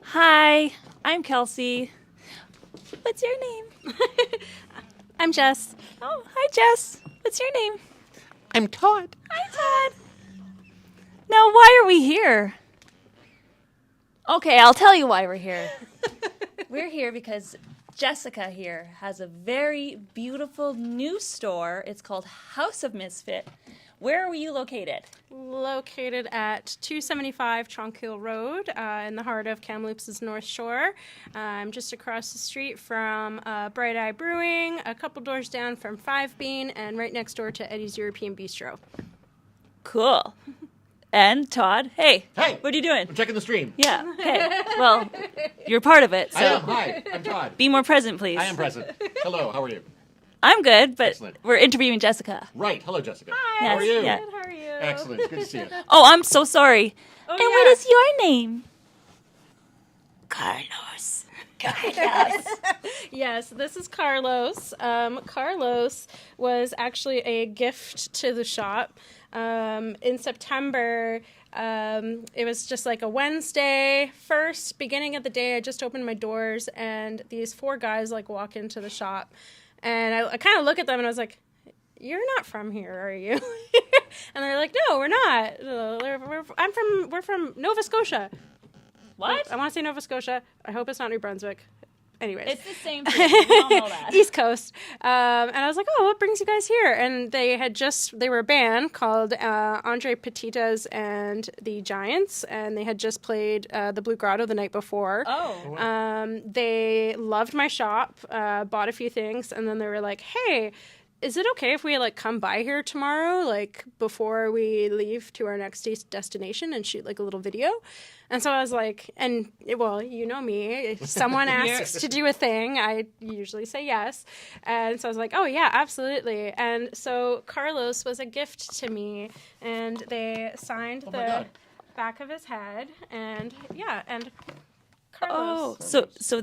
Hi, I'm Kelsey. What's your name? I'm Jess. Oh, hi, Jess. What's your name? I'm Todd. Hi, Todd. Now, why are we here? Okay, I'll tell you why we're here. We're here because Jessica here has a very beautiful new store. It's called Haus of Misfit. Where are you located? Located at 275 Tronquil Road in the heart of Kamloops' North Shore. I'm just across the street from Bright Eye Brewing, a couple doors down from Five Bean, and right next door to Eddie's European Bistro. Cool. And Todd, hey. Hey. What are you doing? I'm checking the stream. Yeah. Hey. Well, you're part of it, so I am. Hi, I'm Todd. be more present, please. I am present. Hello, how are you? I'm good, but Excellent. we're interviewing Jessica. Right. Hello, Jessica. Hi. How are you? Yeah. Good, how are you? Excellent. Good to see you. Oh, I'm so sorry. Oh, And yeah. what is your name? Carlos. Yes, this is Carlos. Carlos was actually a gift to the shop. In September, it was just like a Wednesday, first beginning of the day. I just opened my doors, and these four guys like walk into the shop, and I kind of look at them, and I was like, "You're not from here, are you?" And they're like, "No, we're not. We're from Nova Scotia." What? I want to say Nova Scotia. I hope it's not New Brunswick. Anyways. It's the same thing. We all know that. East Coast. And I was like, oh, what brings you guys here? And they were a band called Andre Petitas and the Giants, and they had just played the Blue Grotto the night before. Oh. They loved my shop, bought a few things, and then they were like, hey, is it okay if we like come by here tomorrow, like before we leave to our next destination and shoot like a little video? And so I was like, well, you know me, if someone asks to do a thing, I usually say yes. And so I was like, oh yeah, absolutely. And so Carlos was a gift to me, and they signed the back of his head, and yeah, and Carlos. Oh, so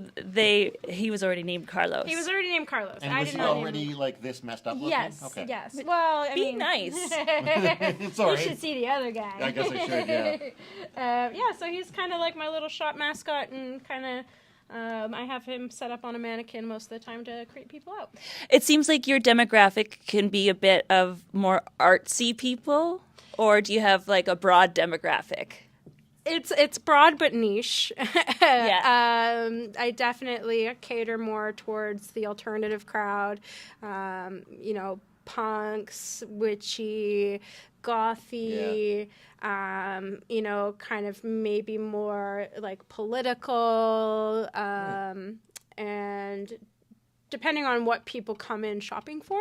he was already named Carlos. He was already named Carlos. And I was did he not name already him. like this messed up looking? Yes, Okay. yes. Well, I Be mean, nice. It's all you right. should see the other guy. I guess I should, yeah. Yeah, so he's kind of like my little shop mascot, and kind of I have him set up on a mannequin most of the time to creep people out. It seems like your demographic can be a bit of more artsy people, or do you have like a broad demographic? It's broad but niche. Yeah. I definitely cater more towards the alternative crowd. Punks, witchy, gothy, kind of maybe more like political, and depending on what people come in shopping for.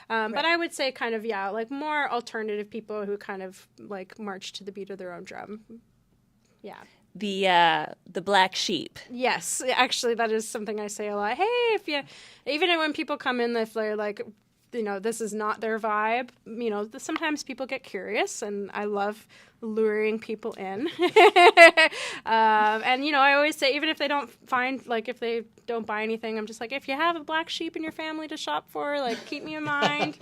But I would say kind of, like more alternative people who kind of like march to the beat of their own drum. Yeah. The black sheep. Yes, actually, that is something I say a lot. Hey, even when people come in, if they're like, this is not their vibe, sometimes people get curious, and I love luring people in. And, I always say, even if they don't if they don't buy anything, I'm just like, if you have a black sheep in your family to shop for, like, keep me in mind.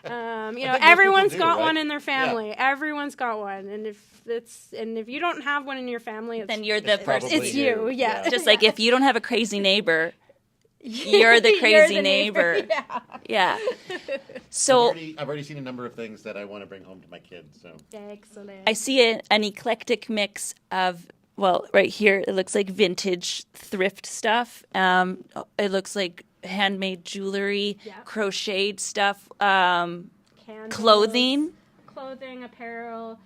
Everyone's got one in their family. Yeah. Everyone's got one. And if you don't have one in your family, then you're the person. It's you. Yeah. Just like if you don't have a crazy neighbor, you're the crazy neighbor. Yeah. So I've already seen a number of things that I want to bring home to my kids. So excellent. I see an eclectic mix of, well, right here it looks like vintage thrift stuff. It looks like handmade jewelry, crocheted stuff, Candles, clothing, apparel.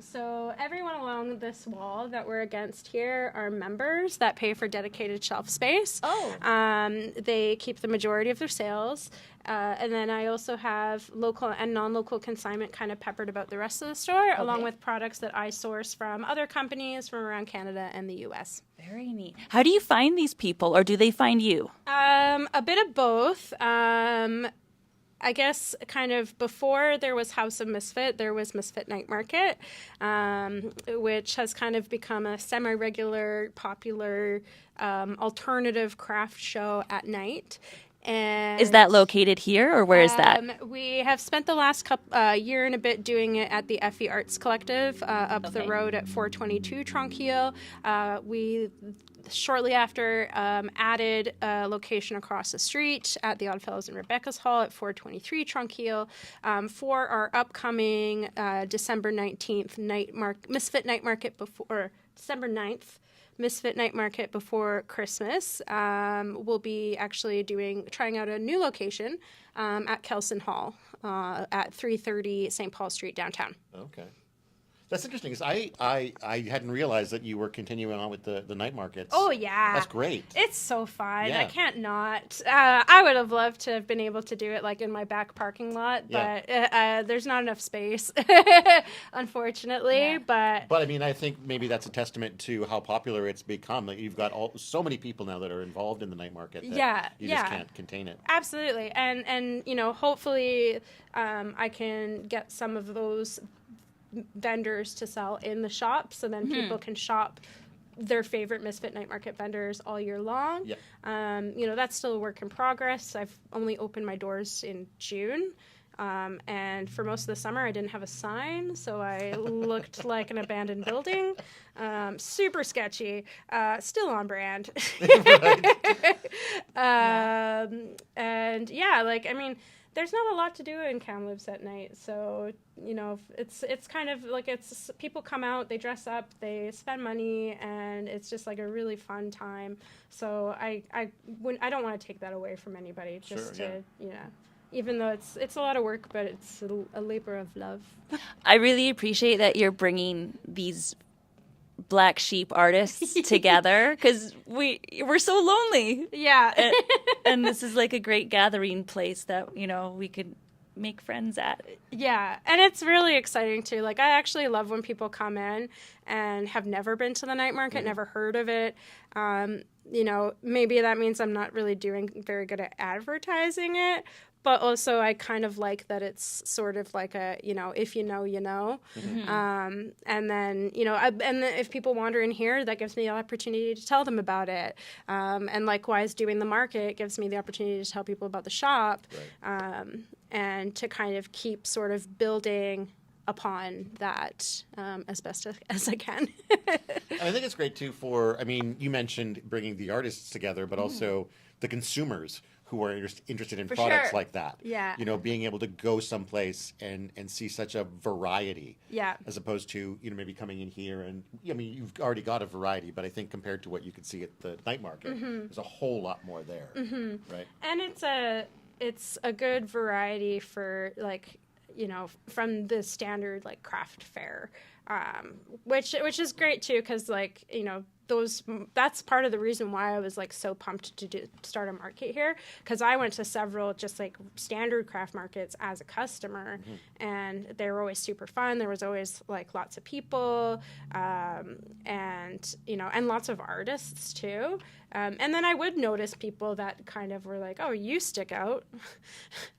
So everyone along this wall that we're against here are members that pay for dedicated shelf space. Oh. They keep the majority of their sales. And then I also have local and non-local consignment kind of peppered about the rest of the store, along with products that I source from other companies from around Canada and the U.S. Very neat. How do you find these people, or do they find you? A bit of both. I guess kind of before there was Haus of Misfit, there was Misfit Night Market, which has kind of become a semi-regular, popular alternative craft show at night. And Is that located here, or where is that? We have spent the last year and a bit doing it at the Effie Arts Collective up the road at 422 Tronquil. We shortly after added a location across the street at the Oddfellows and Rebecca's Hall at 423 Tronquil for our upcoming December 19th Misfit Night Market before December 9th. Misfit Night Market before Christmas. We'll be actually trying out a new location at Kelson Hall at 330 St. Paul Street downtown. Okay. That's interesting because I hadn't realized that you were continuing on with the night markets. Oh, yeah. That's great. It's so fun. Yeah. I can't not. I would have loved to have been able to do it like in my back parking lot, but there's not enough space, unfortunately. Yeah. But I mean, I think maybe that's a testament to how popular it's become. Like, you've got so many people now that are involved in the night market that you just can't contain it. Absolutely. And hopefully I can get some of those vendors to sell in the shop, so then people can shop their favorite Misfit Night Market vendors all year long. Yeah. That's still a work in progress. I've only opened my doors in June. And for most of the summer, I didn't have a sign, so I looked like an abandoned building. Super sketchy. Still on brand. And there's not a lot to do in Kamloops at night, so it's kind of like people come out, they dress up, they spend money, and it's just like a really fun time. So I don't want to take that away from anybody. Even though it's a lot of work, but it's a labor of love. I really appreciate that you're bringing these black sheep artists together, because we're so lonely. Yeah. and this is like a great gathering place that, we could make friends at. Yeah, and it's really exciting too. Like, I actually love when people come in and have never been to the night market, never heard of it. Maybe that means I'm not really doing very good at advertising it, but also I kind of like that it's sort of like a, if you know, you know. Mm-hmm. And then, if people wander in here, that gives me the opportunity to tell them about it. And likewise, doing the market gives me the opportunity to tell people about the shop. Right. And to kind of keep sort of building upon that as best as I can. I think it's great, too, you mentioned bringing the artists together, but also the consumers who are interested in products like that. Yeah. Being able to go someplace and see such a variety. Yeah. As opposed to, maybe coming in here and, you've already got a variety, but I think compared to what you could see at the night market, there's a whole lot more there. Mm-hmm. Right. And it's a good variety for, from the standard, craft fair, which is great, too, because, that's part of the reason why I was so pumped to start a market here, because I went to several just standard craft markets as a customer, and they were always super fun. There was always lots of people, and lots of artists too. And then I would notice people that kind of were like, "Oh, you stick out,"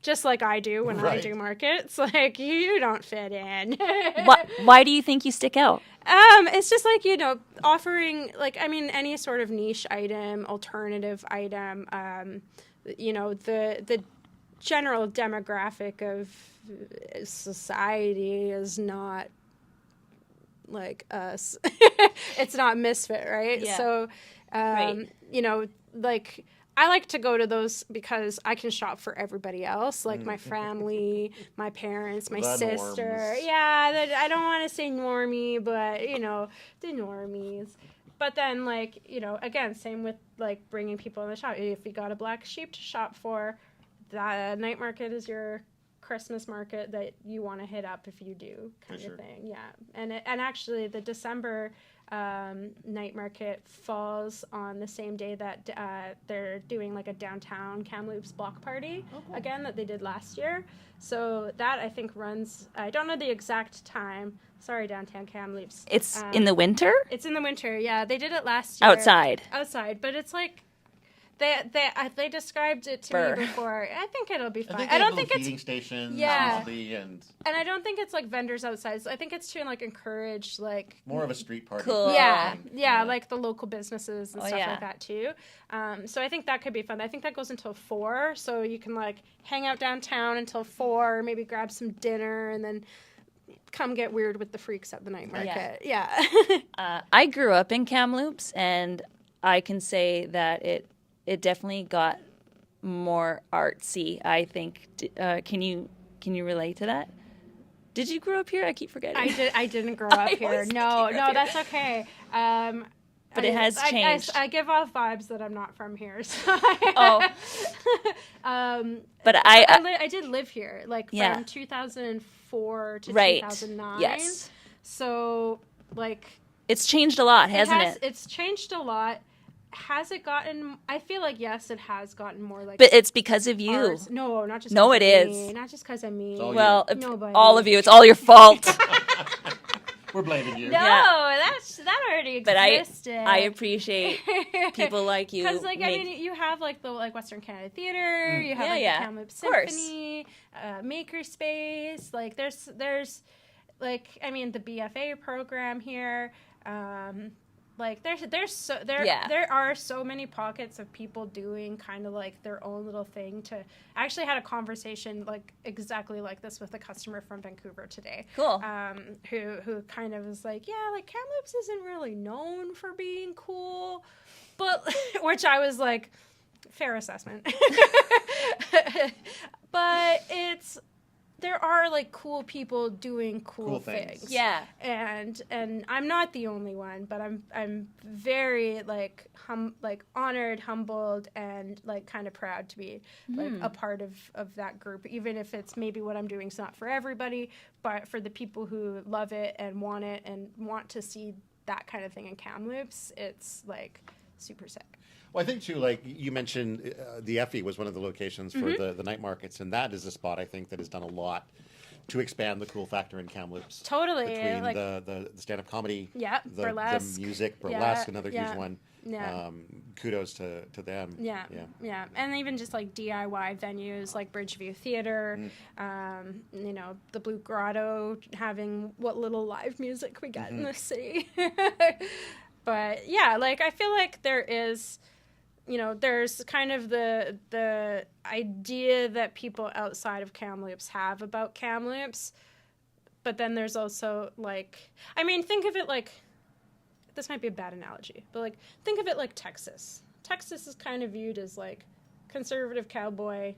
just like I do when I do markets. You don't fit in. Why do you think you stick out? It's just offering any sort of niche item, alternative item. The general demographic of society is not like us. It's not Misfit, right? Yeah. So, Right. I like to go to those because I can shop for everybody else, my family, my parents, my sister. Norms. Yeah, I don't want to say normie, but, the normies. But then, again, same with, bringing people in the shop. If you got a black sheep to shop for, that night market is your Christmas market that you want to hit up if you do, kind of thing. Yeah. And actually, the December night market falls on the same day that they're doing a downtown Kamloops block party again that they did last year. So that I think runs, I don't know the exact time. Sorry, downtown Kamloops. It's in the winter? It's in the winter, yeah. They did it last year. Outside, but it's They described it to me before. I think it'll be fine. I don't think feeding stations, Yeah. probably, and I don't think it's like vendors outside. So I think it's to like encourage like more of a street party. Cool. yeah, like the local businesses and stuff yeah. like that too. So I think that could be fun. I think that goes until 4, so you can like hang out downtown until 4, maybe grab some dinner, and then come get weird with the freaks at the night market. Yeah. I grew up in Kamloops, and I can say that it definitely got more artsy, I think. Can you relate to that? Did you grow up here? I keep forgetting. I didn't grow up here. No, that's okay. But it has changed. I give off vibes that I'm not from here. So but I did live here, like from 2004 to 2009. Yes. So like it's changed a lot, hasn't it? It's changed a lot. Has it gotten? I feel like yes, it has gotten more like. But it's because of you. Ours. No, not just. No, it is. Me. Not just because of me. Well, all of you. It's all your fault. We're blaming you. No, that already existed. But I appreciate people like you. Because I mean, you have like the Western Canada Theatre, you have the Kamloops Symphony, Makerspace. Like there's like I mean the BFA program here. Like there are so many pockets of people doing kind of like their own little thing. I actually had a conversation like exactly like this with a customer from Vancouver today. Cool. Who kind of was like, yeah, like Kamloops isn't really known for being cool, but which I was like, fair assessment. But there are like cool people doing cool things. Yeah. And I'm not the only one, but I'm very like honored, humbled, and like kind of proud to be like a part of that group, even if it's maybe what I'm doing is not for everybody, but for the people who love it and want to see that kind of thing in Kamloops, it's like super sick. Well, I think too, like you mentioned, the Effie was one of the locations for the night markets, and that is a spot I think that has done a lot to expand the cool factor in Kamloops. Totally, between like, the stand-up comedy, burlesque, the music, burlesque, another huge one. Yeah. Kudos to them. Yeah, and even just like DIY venues like Bridgeview Theatre, the Blue Grotto, having what little live music we get in the city. But yeah, like I feel like there is. There's kind of the idea that people outside of Kamloops have about Kamloops, but then there's also like, I mean, think of it like, this might be a bad analogy, but like, think of it like Texas. Texas is kind of viewed as like conservative cowboy,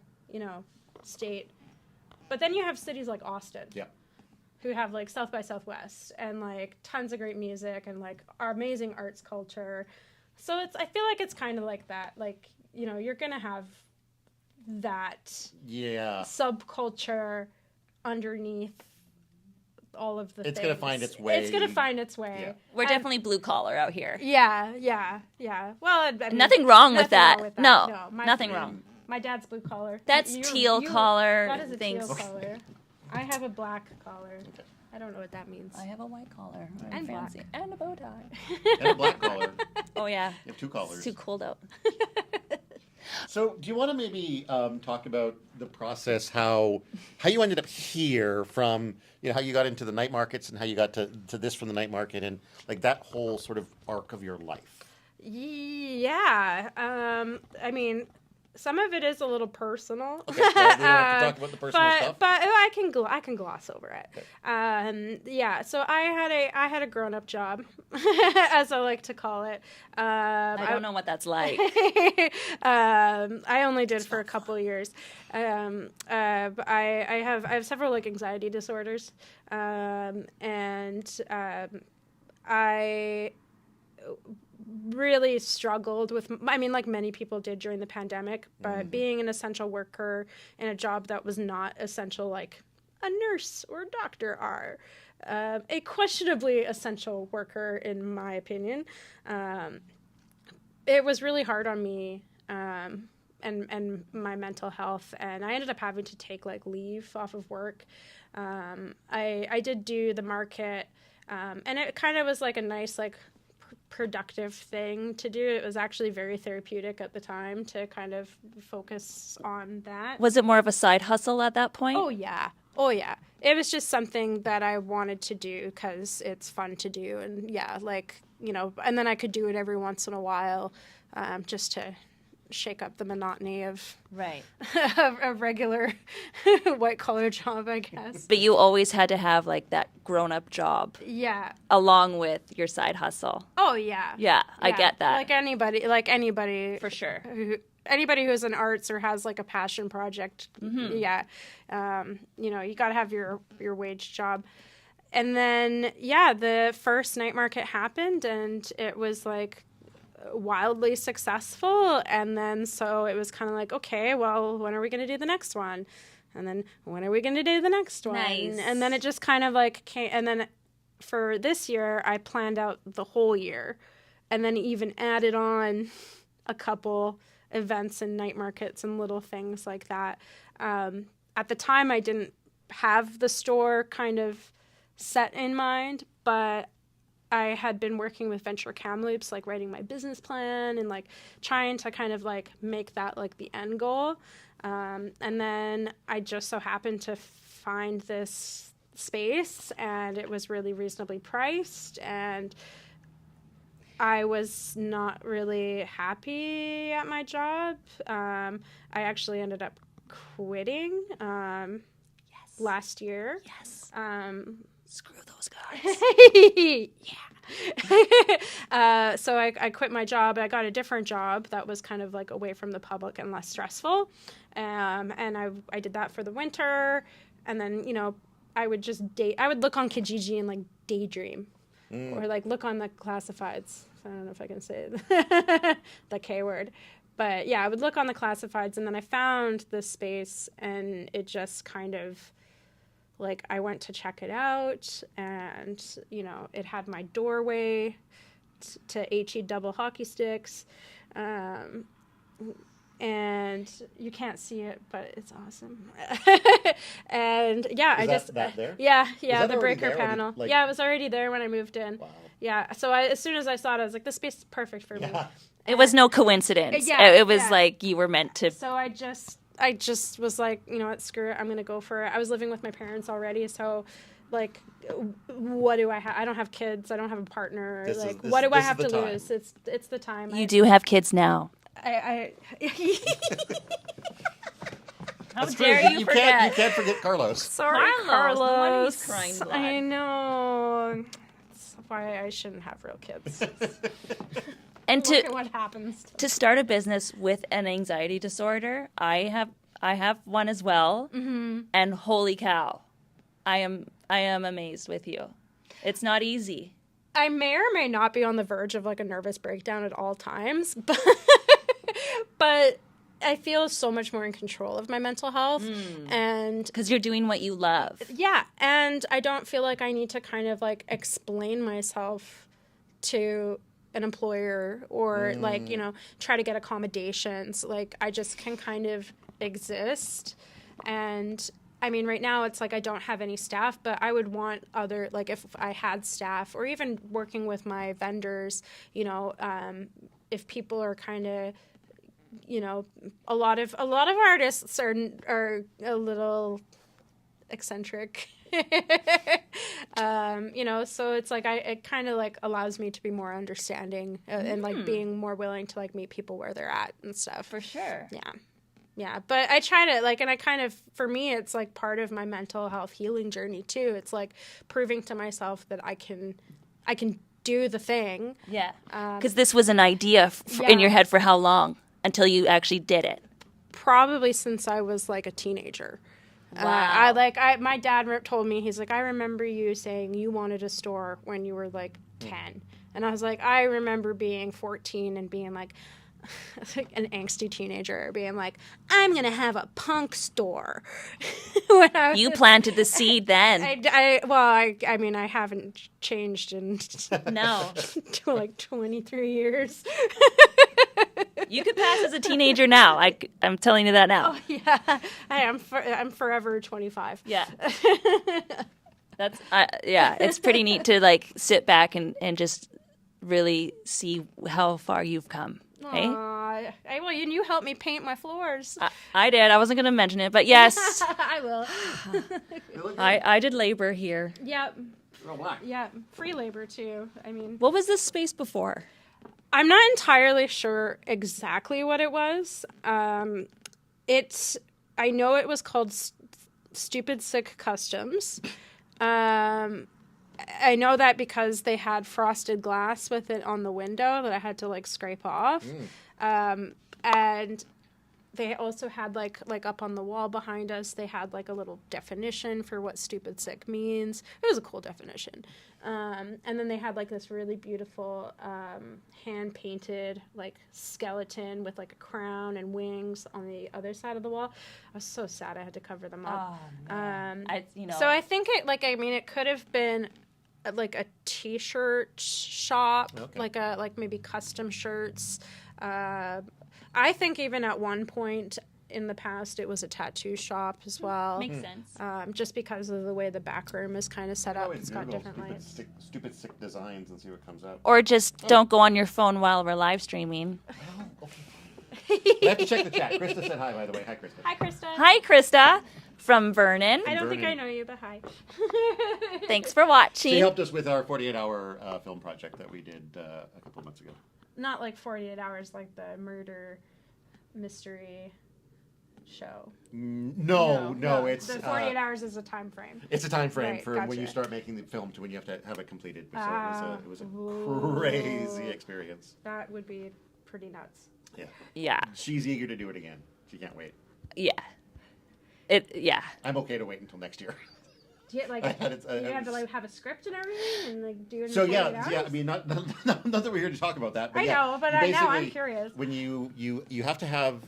state, but then you have cities like Austin. Yeah. Who have like South by Southwest and like tons of great music and like our amazing arts culture. So I feel like it's kind of like that. Like, you're going to have that subculture underneath all of the things. It's going to find its way. It's going to find its way. Yeah. We're definitely blue collar out here. Yeah. Well, I mean, nothing wrong with that. No, nothing wrong. My dad's blue collar. That's teal collar. That is a teal collar. I have a black collar. Okay. I don't know what that means. I have a white collar. And fancy. Black. And a bow tie. And a black collar. Oh, yeah. You have 2 collars. It's too cold out. So do you want to maybe talk about the process, how you ended up here from, how you got into the night markets and how you got to this from the night market and like that whole sort of arc of your life? Yeah. I mean, some of it is a little personal. Okay, well, we don't have to talk about the personal stuff. But I can gloss over it. Okay. Yeah. So I had a grown-up job, as I like to call it. I don't know what that's like. I only did for a couple of years. But I have several like anxiety disorders, and I really struggled with, I mean, like many people did during the pandemic, but being an essential worker in a job that was not essential, like a nurse or a doctor are, a questionably essential worker, in my opinion, it was really hard on me, and my mental health, and I ended up having to take like leave off of work. I did do the market, and it kind of was like a nice like productive thing to do. It was actually very therapeutic at the time to kind of focus on that. Was it more of a side hustle at that point? Oh, yeah. Oh, yeah. It was just something that I wanted to do because it's fun to do. And yeah, like, you know, and then I could do it every once in a while just to shake up the monotony of Right. a regular white collar job, I guess. But you always had to have like that grown up job Yeah. along with your side hustle. Oh, yeah. Yeah, I get that. Like anybody for sure. Anybody who's in arts or has like a passion project, yeah, you know, you got to have your wage job. And then, yeah, the first night market happened and it was like wildly successful. And then so it was kind of like, okay, well, when are we going to do the next one? And then when are we going to do the next one? Nice. And then it just kind of like came. And then for this year, I planned out the whole year and then even added on a couple events and night markets and little things like that. At the time, I didn't have the store kind of set in mind, but I had been working with Venture Kamloops, like writing my business plan and like trying to kind of like make that like the end goal. And then I just so happened to find this space and it was really reasonably priced and I was not really happy at my job. I actually ended up quitting last year. Yes. Screw those guys. Yeah. So I quit my job. I got a different job that was kind of like away from the public and less stressful. And I did that for the winter. And then, you know, I would just I would look on Kijiji and like daydream or like look on the classifieds. I don't know if I can say the K word. But yeah, I would look on the classifieds and then I found this space and it just kind of like I went to check it out and, you know, it had my doorway to HE double hockey sticks. And you can't see it, but it's awesome. And yeah, that there? Yeah, that the already breaker there, or panel. did, like... Yeah, it was already there when I moved in. Wow. Yeah, so as soon as I saw it, I was like, this space is perfect for me. Yeah. It was no coincidence. Yeah, It was yeah. like you were meant to. So I just was like, you know what, screw it, I'm gonna go for it. I was living with my parents already, so like, what do I have? I don't have kids. I don't have a partner. What do I have to lose? It's the time. You do have kids now. I How That's dare true. you You forget? can't forget Carlos. Sorry, Carlos. No wonder Carlos. he's crying blood. I know. That's why I shouldn't have real kids. And Look at what happens. to start a business with an anxiety disorder, I have one as well. Mm-hmm. And holy cow, I am amazed with you. It's not easy. I may or may not be on the verge of like a nervous breakdown at all times, but I feel so much more in control of my mental health. And Because you're doing what you love. yeah, and I don't feel like I need to kind of like explain myself to an employer or like, you know, try to get accommodations. Like I just can kind of exist. And I mean, right now it's like I don't have any staff, but I would want other, like if I had staff or even working with my vendors, you know, if people are kind of, you know, a lot of artists are a little eccentric, you know, so it's like it kind of like allows me to be more understanding and like being more willing to like meet people where they're at and stuff. For sure. Yeah, but I try to like, and I kind of, for me, it's like part of my mental health healing journey too. It's like proving to myself that I can do the thing. Yeah. Because this was an idea in your head for how long? Until you actually did it. Probably since I was like a teenager. Wow. My dad told me, he's like, I remember you saying you wanted a store when you were like 10. And I was like, I remember being 14 and being like an angsty teenager, being like, I'm going to have a punk store. You planted the seed then. I mean, I haven't changed in No. like 23 years. You could pass as a teenager now. I'm telling you that now. Oh, yeah. I'm forever 25. Yeah. That's yeah. It's pretty neat to like sit back and just really see how far you've come. Hey? Well, and you helped me paint my floors. I did. I wasn't going to mention it, but yes, I will. I did labor here. Yep. Real black. Yeah. Free labor too. I mean, What was this space before? I'm not entirely sure exactly what it was. I know it was called Stupid Sick Customs. I know that because they had frosted glass with it on the window that I had to like scrape off. And they also had like up on the wall behind us, they had like a little definition for what stupid sick means. It was a cool definition. And then they had like this really beautiful hand painted like skeleton with like a crown and wings on the other side of the wall. I was so sad I had to cover them up. Oh, man. So I think it could have been like a t-shirt shop, like maybe custom shirts. I think even at one point in the past it was a tattoo shop as well. Makes sense. Just because of the way the back room is kind of set up. It's got different lights. Stupid sick designs and see what comes up. Or just don't go on your phone while we're live streaming. We have to check the chat. Krista said hi, by the way. Hi, Krista. Hi, Krista. Hi, Krista from Vernon. I don't think I know you, but hi. Thanks for watching. She helped us with our 48-hour film project that we did a couple of months ago. Not like 48 hours, like the murder mystery show. No, it's the 48 hours is a time frame. It's a time frame Right, for gotcha. when you start making the film to when you have to have it completed. So it was a crazy experience. That would be pretty nuts. Yeah. She's eager to do it again. She can't wait. Yeah. I'm okay to wait until next year. Do you like? You have to like have a script and everything, and like do it. In So 48 yeah. hours? I mean, not that we're here to talk about that. But I know, but I know I'm curious. When you have to have,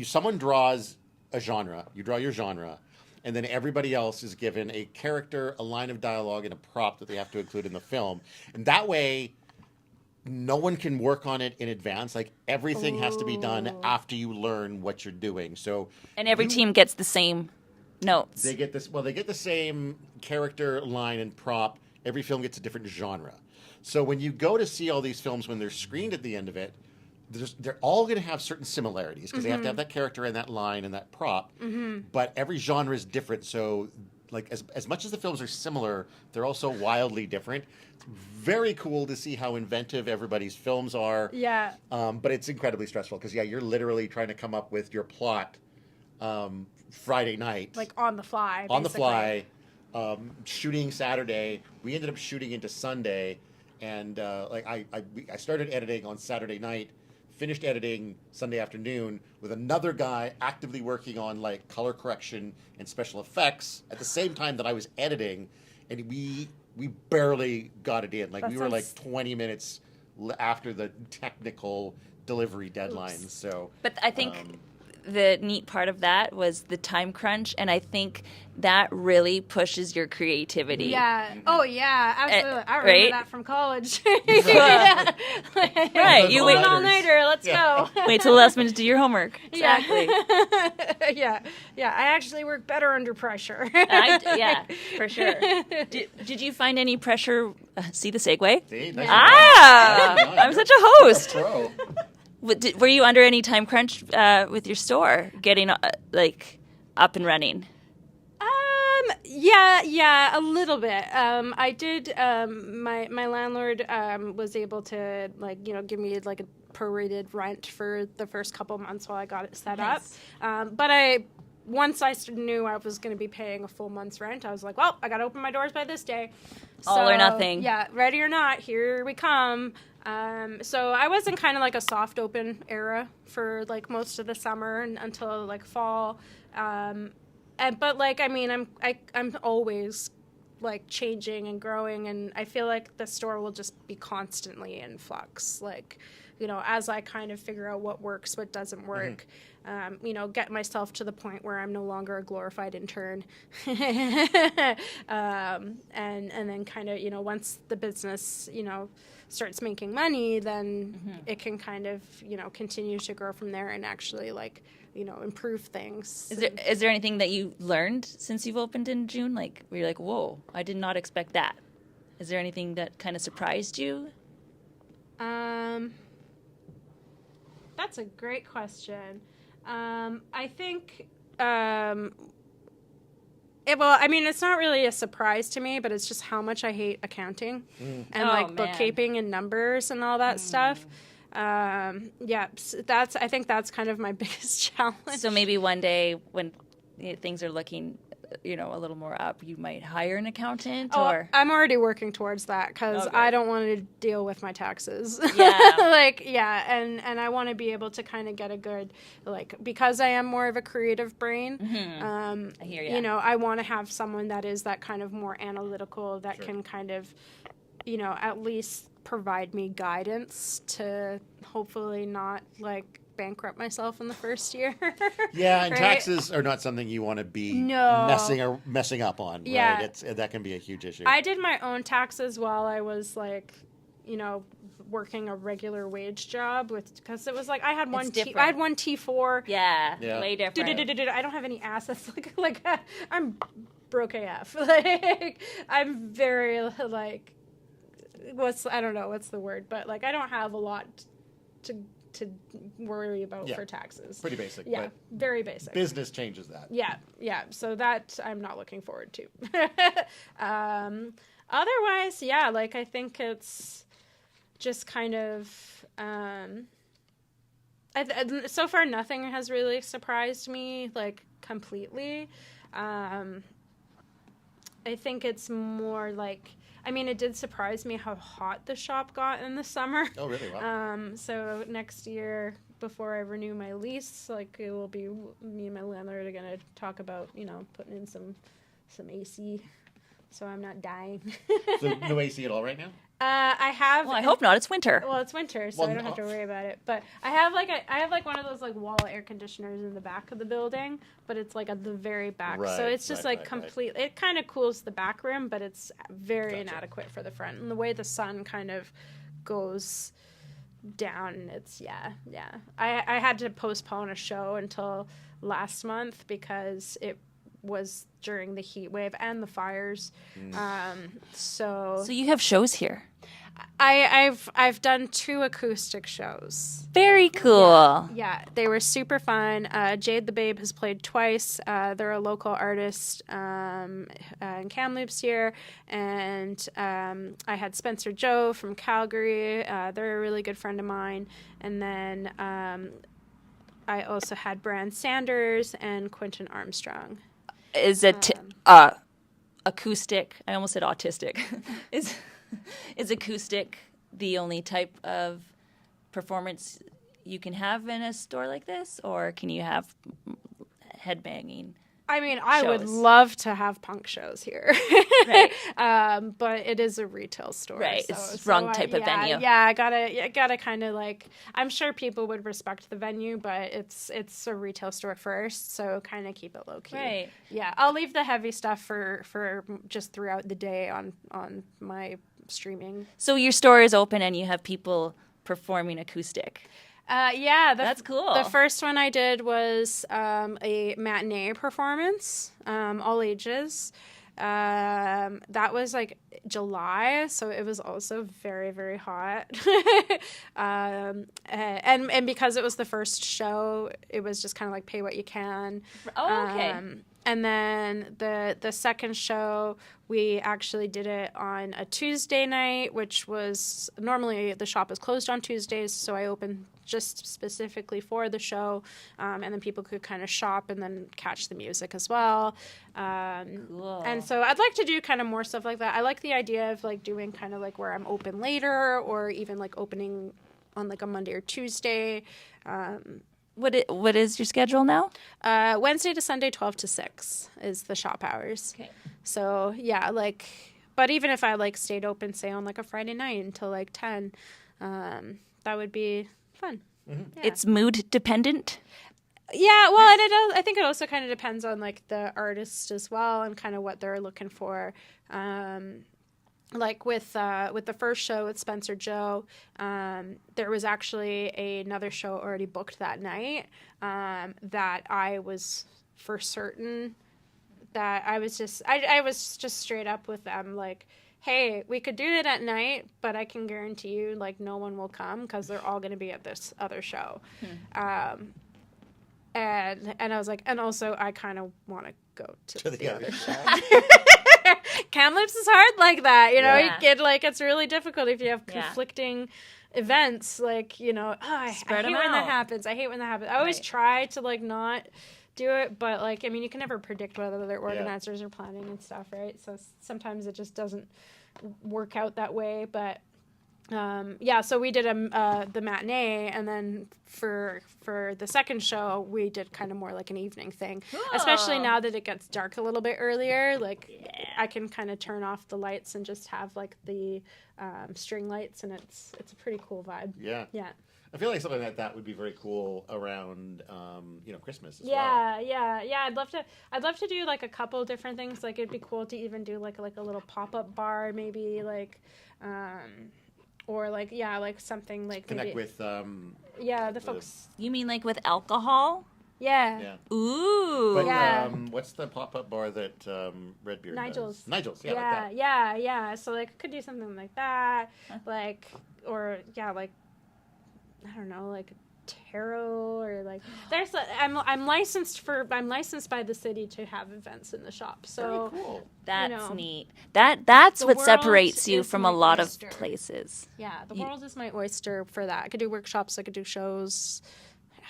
someone draws a genre. You draw your genre, and then everybody else is given a character, a line of dialogue, and a prop that they have to include in the film. And that way, no one can work on it in advance. Like everything has to be done after you learn what you're doing. So And every team gets the same notes. they get this. Well, they get the same character, line, and prop. Every film gets a different genre. So when you go to see all these films, when they're screened at the end of it, they're all going to have certain similarities because they have to have that character and that line and that prop. But every genre is different. So, like as much as the films are similar, they're also wildly different. It's very cool to see how inventive everybody's films are. Yeah. But it's incredibly stressful because you're literally trying to come up with your plot Friday night. Like on the fly. On the basically. fly, shooting Saturday. We ended up shooting into Sunday, and I started editing on Saturday night, finished editing Sunday afternoon with another guy actively working on like color correction and special effects at the same time that I was editing, and we barely got it in. Like we were like 20 minutes after the technical delivery deadline. So, But I think the neat part of that was the time crunch, and I think that really pushes your creativity. Yeah. Oh, yeah. Absolutely. I remember right? that from college. Right. You wait all nighter. Let's go. Wait till the last minute to do your homework. Exactly. Yeah. I actually work better under pressure. Yeah, for sure. Did you find any pressure? See the segue? see, that's I'm such a host. pro. Were you under any time crunch with your store getting like up and running? Yeah, a little bit. I did. My landlord was able to give me like a prorated rent for the first couple months while I got it set Nice. up. But once I knew I was going to be paying a full month's rent, I was like, well, I got to open my doors by this day. All or nothing. Yeah, ready or not, here we come. So I was in kind of like a soft open era for like most of the summer until like fall. But like, I mean, I'm always like changing and growing, and I feel like the store will just be constantly in flux. Like, as I kind of figure out what works, what doesn't work, get myself to the point where I'm no longer a glorified intern. And then kind of, once the business, starts making money, then it can kind of, continue to grow from there and actually like, improve things. Is there anything that you learned since you've opened in June? Like, where you're like, whoa, I did not expect that. Is there anything that kind of surprised you? That's a great question. I think, it's not really a surprise to me, but it's just how much I hate accounting and man. bookkeeping and numbers and all that stuff. I think that's kind of my biggest challenge. So maybe one day when things are looking, a little more up, you might hire an accountant or... I'm already working towards that because Okay. I don't want to deal with my taxes. Yeah. And I want to be able to kind of get a good, because I am more of a creative brain, I hear ya. I want to have someone that is that kind of more analytical that can kind of, at least provide me guidance to hopefully not, bankrupt myself in the first year. Yeah, and right? taxes are not something you want to be No. messing up on. Yeah. Right? That can be a huge issue. I did my own taxes while I was working a regular wage job because it was I had one different. I had one T4. Yeah, Yeah. way different. I don't have any assets. I'm broke AF. I'm very I don't know what's the word, but I don't have a lot to worry about for taxes. Pretty basic. Yeah, But very basic. business changes that. Yeah. So that I'm not looking forward to. Otherwise, I think it's just kind of. So far, nothing has really surprised me completely. I think it's more it did surprise me how hot the shop got in the summer. Oh, really? Wow. So next year, before I renew my lease, it will be me and my landlord are gonna talk about putting in some AC, so I'm not dying. So no AC at all right now? I have. Well, I hope not. It's winter. Well, it's winter, so Well, I don't have to worry about it. But I have one of those wall air conditioners in the back of the building, but it's at the very back, so it's just complete. It kind of cools the back room, but it's very inadequate for the front. And the way the sun kind of goes down, it's I had to postpone a show until last month because it was during the heat wave and the fires. So you have shows here. I've done 2 acoustic shows. Very cool. Yeah, they were super fun. Jade the Babe has played twice. They're a local artist in Kamloops here. And I had Spencer Joe from Calgary. They're a really good friend of mine. And then I also had Brand Sanders and Quentin Armstrong. Is it acoustic? I almost said autistic. Is acoustic the only type of performance you can have in a store like this, or can you have headbanging? I would love to have punk shows here, Right. But it is a retail store, Right? So, It's wrong type of venue. Yeah, I gotta kind of I'm sure people would respect the venue, but it's a retail store first, so kind of keep it low key. Right. Yeah, I'll leave the heavy stuff for just throughout the day on my streaming. So your store is open and you have people performing acoustic. That's cool. The first one I did was a matinee performance, all ages. That was July, so it was also very, very hot. And because it was the first show, it was just kind of pay what you can. Oh, okay. And then the second show, we actually did it on a Tuesday night, which was normally the shop is closed on Tuesdays, so I opened just specifically for the show, and then people could kind of shop and then catch the music as well. Cool. And so I'd like to do kind of more stuff like that. I like the idea of doing kind of where I'm open later, or even opening on a Monday or Tuesday. What is your schedule now? Wednesday to Sunday, 12 to 6 is the shop hours. Okay. So yeah, but even if I stayed open, say on a Friday night until 10, that would be fun. Mm-hmm. Yeah. It's mood dependent. Yeah, well, and I think it also kind of depends on the artist as well and kind of what they're looking for. With the first show with Spencer Joe, there was actually another show already booked that night that I was for certain that I was just straight up with them hey, we could do it at night, but I can guarantee you, like, no one will come because they're all going to be at this other show. And I was like, and also I kind of want to go to the other show. Kamloops is hard like that, you know. It's really difficult if you have conflicting events, like, you know. I hate when that happens. I always try to, like, not do it, but, like, I mean, you can never predict what other organizers are planning and stuff, right? So sometimes it just doesn't work out that way, but so we did the matinee, and then for the second show we did kind of more like an evening thing. Cool. Especially now that it gets dark a little bit earlier, like I can kind of turn off the lights and just have like the string lights, and it's a pretty cool vibe. Yeah. I feel like something like that would be very cool around, Christmas as well. Yeah. I'd love to do like a couple different things. Like, it'd be cool to even do like a little pop-up bar, maybe, like, or like something like connect maybe, with the folks. You mean like with alcohol? Yeah. Ooh. But what's the pop-up bar that Redbeard Nigel's. does? Nigel's. Yeah. Like that. Yeah. So like, could do something like that, like, or like, I don't know, like tarot, or like I'm licensed by the city to have events in the shop. So very cool. That's neat. That's what separates you from a lot oyster. of places. Yeah, the world is my oyster for that. I could do workshops, I could do shows,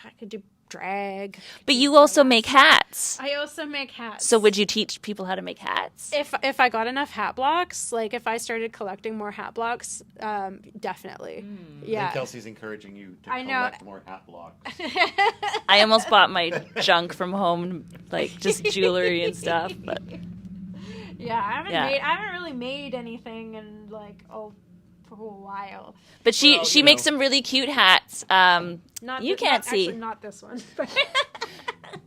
I could do drag. But you also make hats. I also make hats. So would you teach people how to make hats? If I got enough hat blocks, like if I started collecting more hat blocks, definitely. Yeah. And Kelsey's encouraging you to collect more hat blocks. I almost bought my junk from home, like just jewelry and stuff. But I haven't really made anything in like for a while. But she makes some really cute hats. Can't see. Actually, not this one.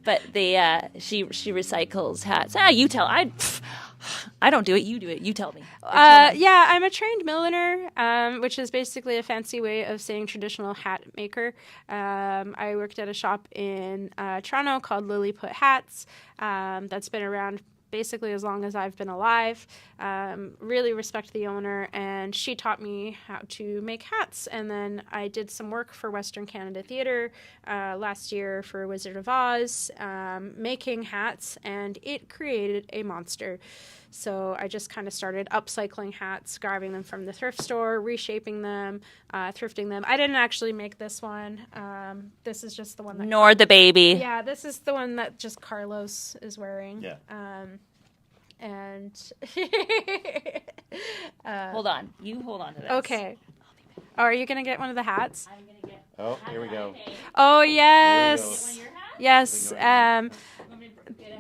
But she recycles hats. You tell. I don't do it. You do it. You tell me. I'm a trained milliner, which is basically a fancy way of saying traditional hat maker. I worked at a shop in Toronto called Lilliput Hats. That's been around basically as long as I've been alive. Really respect the owner, and she taught me how to make hats. And then I did some work for Western Canada Theatre last year for Wizard of Oz, making hats, and it created a monster. So I just kind of started upcycling hats, grabbing them from the thrift store, reshaping them, thrifting them. I didn't actually make this one. This is just the one that... Nor the baby. Yeah, this is the one that just Carlos is wearing. Yeah. And... hold on. You hold on to this. Okay. Oh, are you going to get one of the hats? I'm going to get... Oh, here we go. Oh, yes. Yes.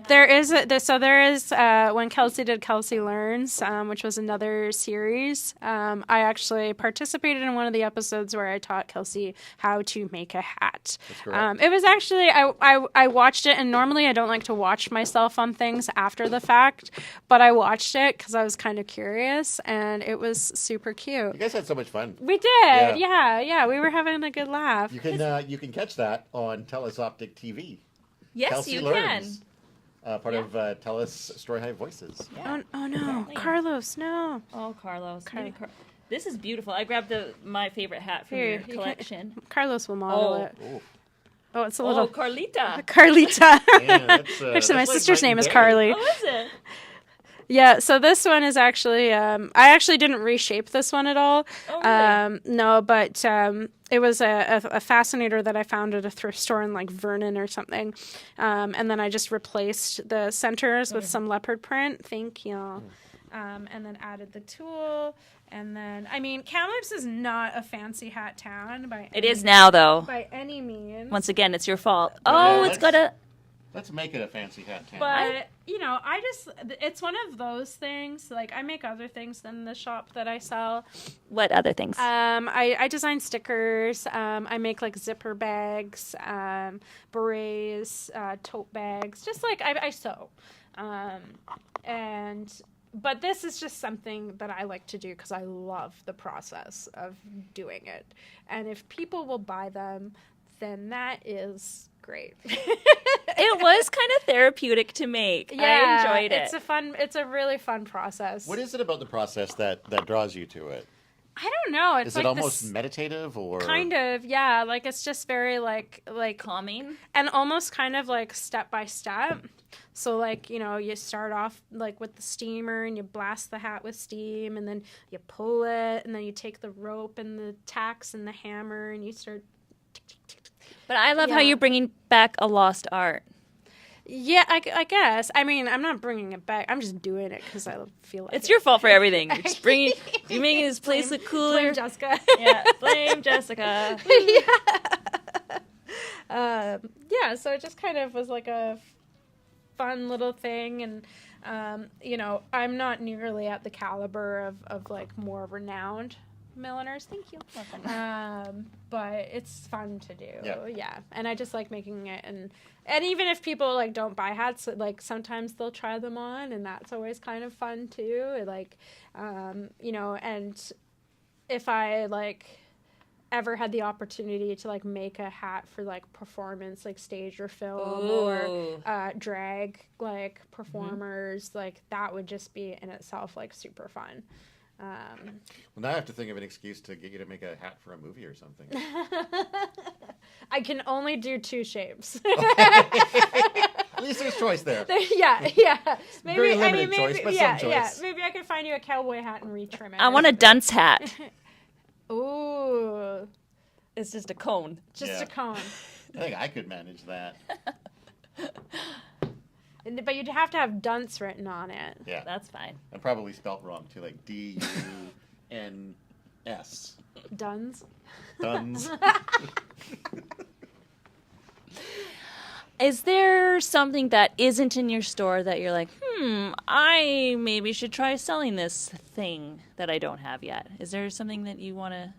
There is when Kelsey did Kelsey Learns, which was another series. I actually participated in one of the episodes where I taught Kelsey how to make a hat. That's correct. It was actually I watched it, and normally I don't like to watch myself on things after the fact, but I watched it because I was kind of curious, and it was super cute. You guys had so much fun. We did, yeah. We were having a good laugh. You can catch that on TELUS Optic TV. Yes, Kelsey you Learns. Part of TELUS Storyhive Voices. Yeah. Oh no, Carlos, no. Oh, Carlos. This is beautiful. I grabbed my favorite hat from your collection. Carlos will model it. Oh, it's a little... Oh, Carlita. Carlita. Yeah, Actually, my sister's name is day. Carly. Oh, is it? Yeah, so this one is actually, I actually didn't reshape this one at all. Oh, really? No, but it was a fascinator that I found at a thrift store in like Vernon or something. And then I just replaced the centers with some leopard print. Thank you. And then added the tulle. And then, I mean, Kamloops is not a fancy hat town It is now, though. By any means. Once again, it's your fault. Yeah, got a... Let's make it a fancy hat town. But, it's one of those things. Like, I make other things than the shop that I sell. What other things? I design stickers. I make, like, zipper bags, berets, tote bags. Just, like, I sew. But this is just something that I like to do because I love the process of doing it. And if people will buy them, then that is great. It was kind of therapeutic to make. I enjoyed it. It's a really fun process. What is it about the process that draws you to it? I don't know. It's Is like it almost this, meditative or kind of, yeah. Like it's just very like calming. and almost kind of like step by step. So like, you know, you start off like with the steamer and you blast the hat with steam and then you pull it and then you take the rope and the tacks and the hammer and you start. But I love how Yeah. you're bringing back a lost art. Yeah, I guess. I mean, I'm not bringing it back. I'm just doing it because I feel like It's your fault for everything. You're just you're making this place look cooler. Blame Jessica. Yeah, blame Jessica. Yeah, so it just kind of was like a fun little thing. And, you know, I'm not nearly at the caliber of like more renowned milliners. Thank you. But it's fun to do. Yeah. And I just like making it. And even if people like don't buy hats, like sometimes they'll try them on, and that's always kind of fun too. Like, you know, and if I like ever had the opportunity to like make a hat for like performance, like stage or film or drag like performers, like that would just be in itself like super fun. Well, now I have to think of an excuse to get you to make a hat for a movie or something. I can only do 2 shapes. At least there's choice there. Yeah. Maybe Very limited choice, but some choice. Yeah. Maybe I could find you a cowboy hat and retrim it. I want a dunce hat. Ooh, It's just a cone. just a cone. I think I could manage that. But you'd have to have dunce written on it. Yeah. That's fine. And probably spelt wrong too, like Duns. Duns. Duns. Is there something that isn't in your store that you're like, I maybe should try selling this thing that I don't have yet? Is there something that you want to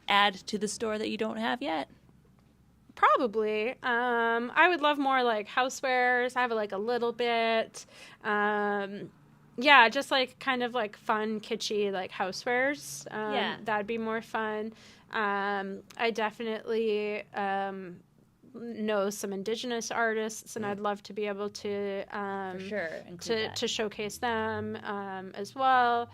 add to the store that you don't have yet? Probably. I would love more like housewares. I have like a little bit. Yeah, just like kind of like fun, kitschy like housewares. Yeah. That'd be more fun. I definitely know some Indigenous artists, and I'd love to be able to For sure. Include that. to showcase them as well.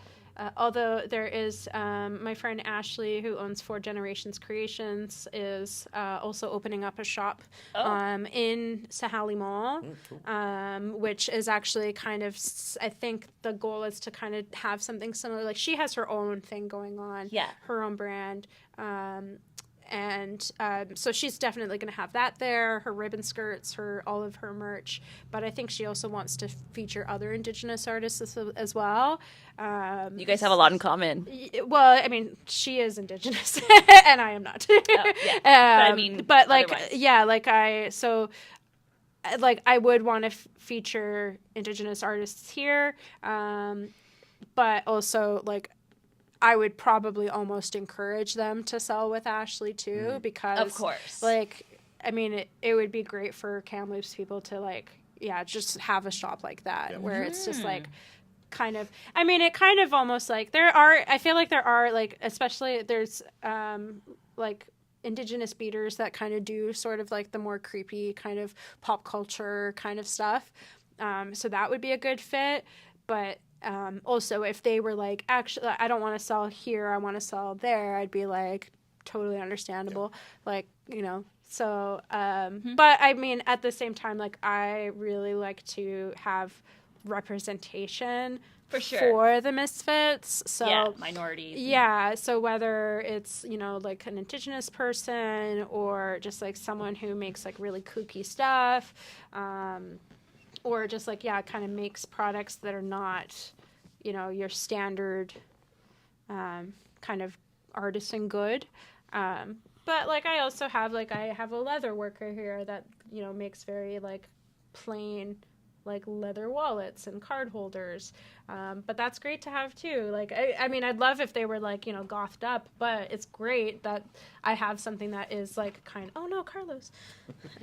Although there is my friend Ashley, who owns 4 Generations Creations, is also opening up a shop in Sahali Mall, which is actually kind of, I think the goal is to kind of have something similar. Like she has her own thing going on, her own brand. And so she's definitely going to have that there, her ribbon skirts, all of her merch. But I think she also wants to feature other Indigenous artists as well. You guys have a lot in common. Well, I mean, she is Indigenous, and I am not. But like, otherwise. yeah, like I would want to feature Indigenous artists here, but also like. I would probably almost encourage them to sell with Ashley too, because of course, like, I mean, it would be great for Kamloops people to like, just have a shop like that where it's just like kind of, I mean, it kind of almost like I feel like there are like, especially there's like Indigenous beaters that kind of do sort of like the more creepy kind of pop culture kind of stuff. So that would be a good fit, but also, if they were like, actually, I don't want to sell here, I want to sell there, I'd be like, totally understandable. Like, you know, so, but I mean, at the same time, like, I really like to have representation for the Misfits. So, minorities. Yeah, so whether it's, you know, like an Indigenous person or just like someone who makes like really kooky stuff, or just like, kind of makes products that are not, you know, your standard kind of artisan good. But like I also have I have a leather worker here that, you know, makes very like plain like leather wallets and card holders. But that's great to have too. Like, I mean, I'd love if they were like, gothed up, but it's great that I have something that is like oh no, Carlos.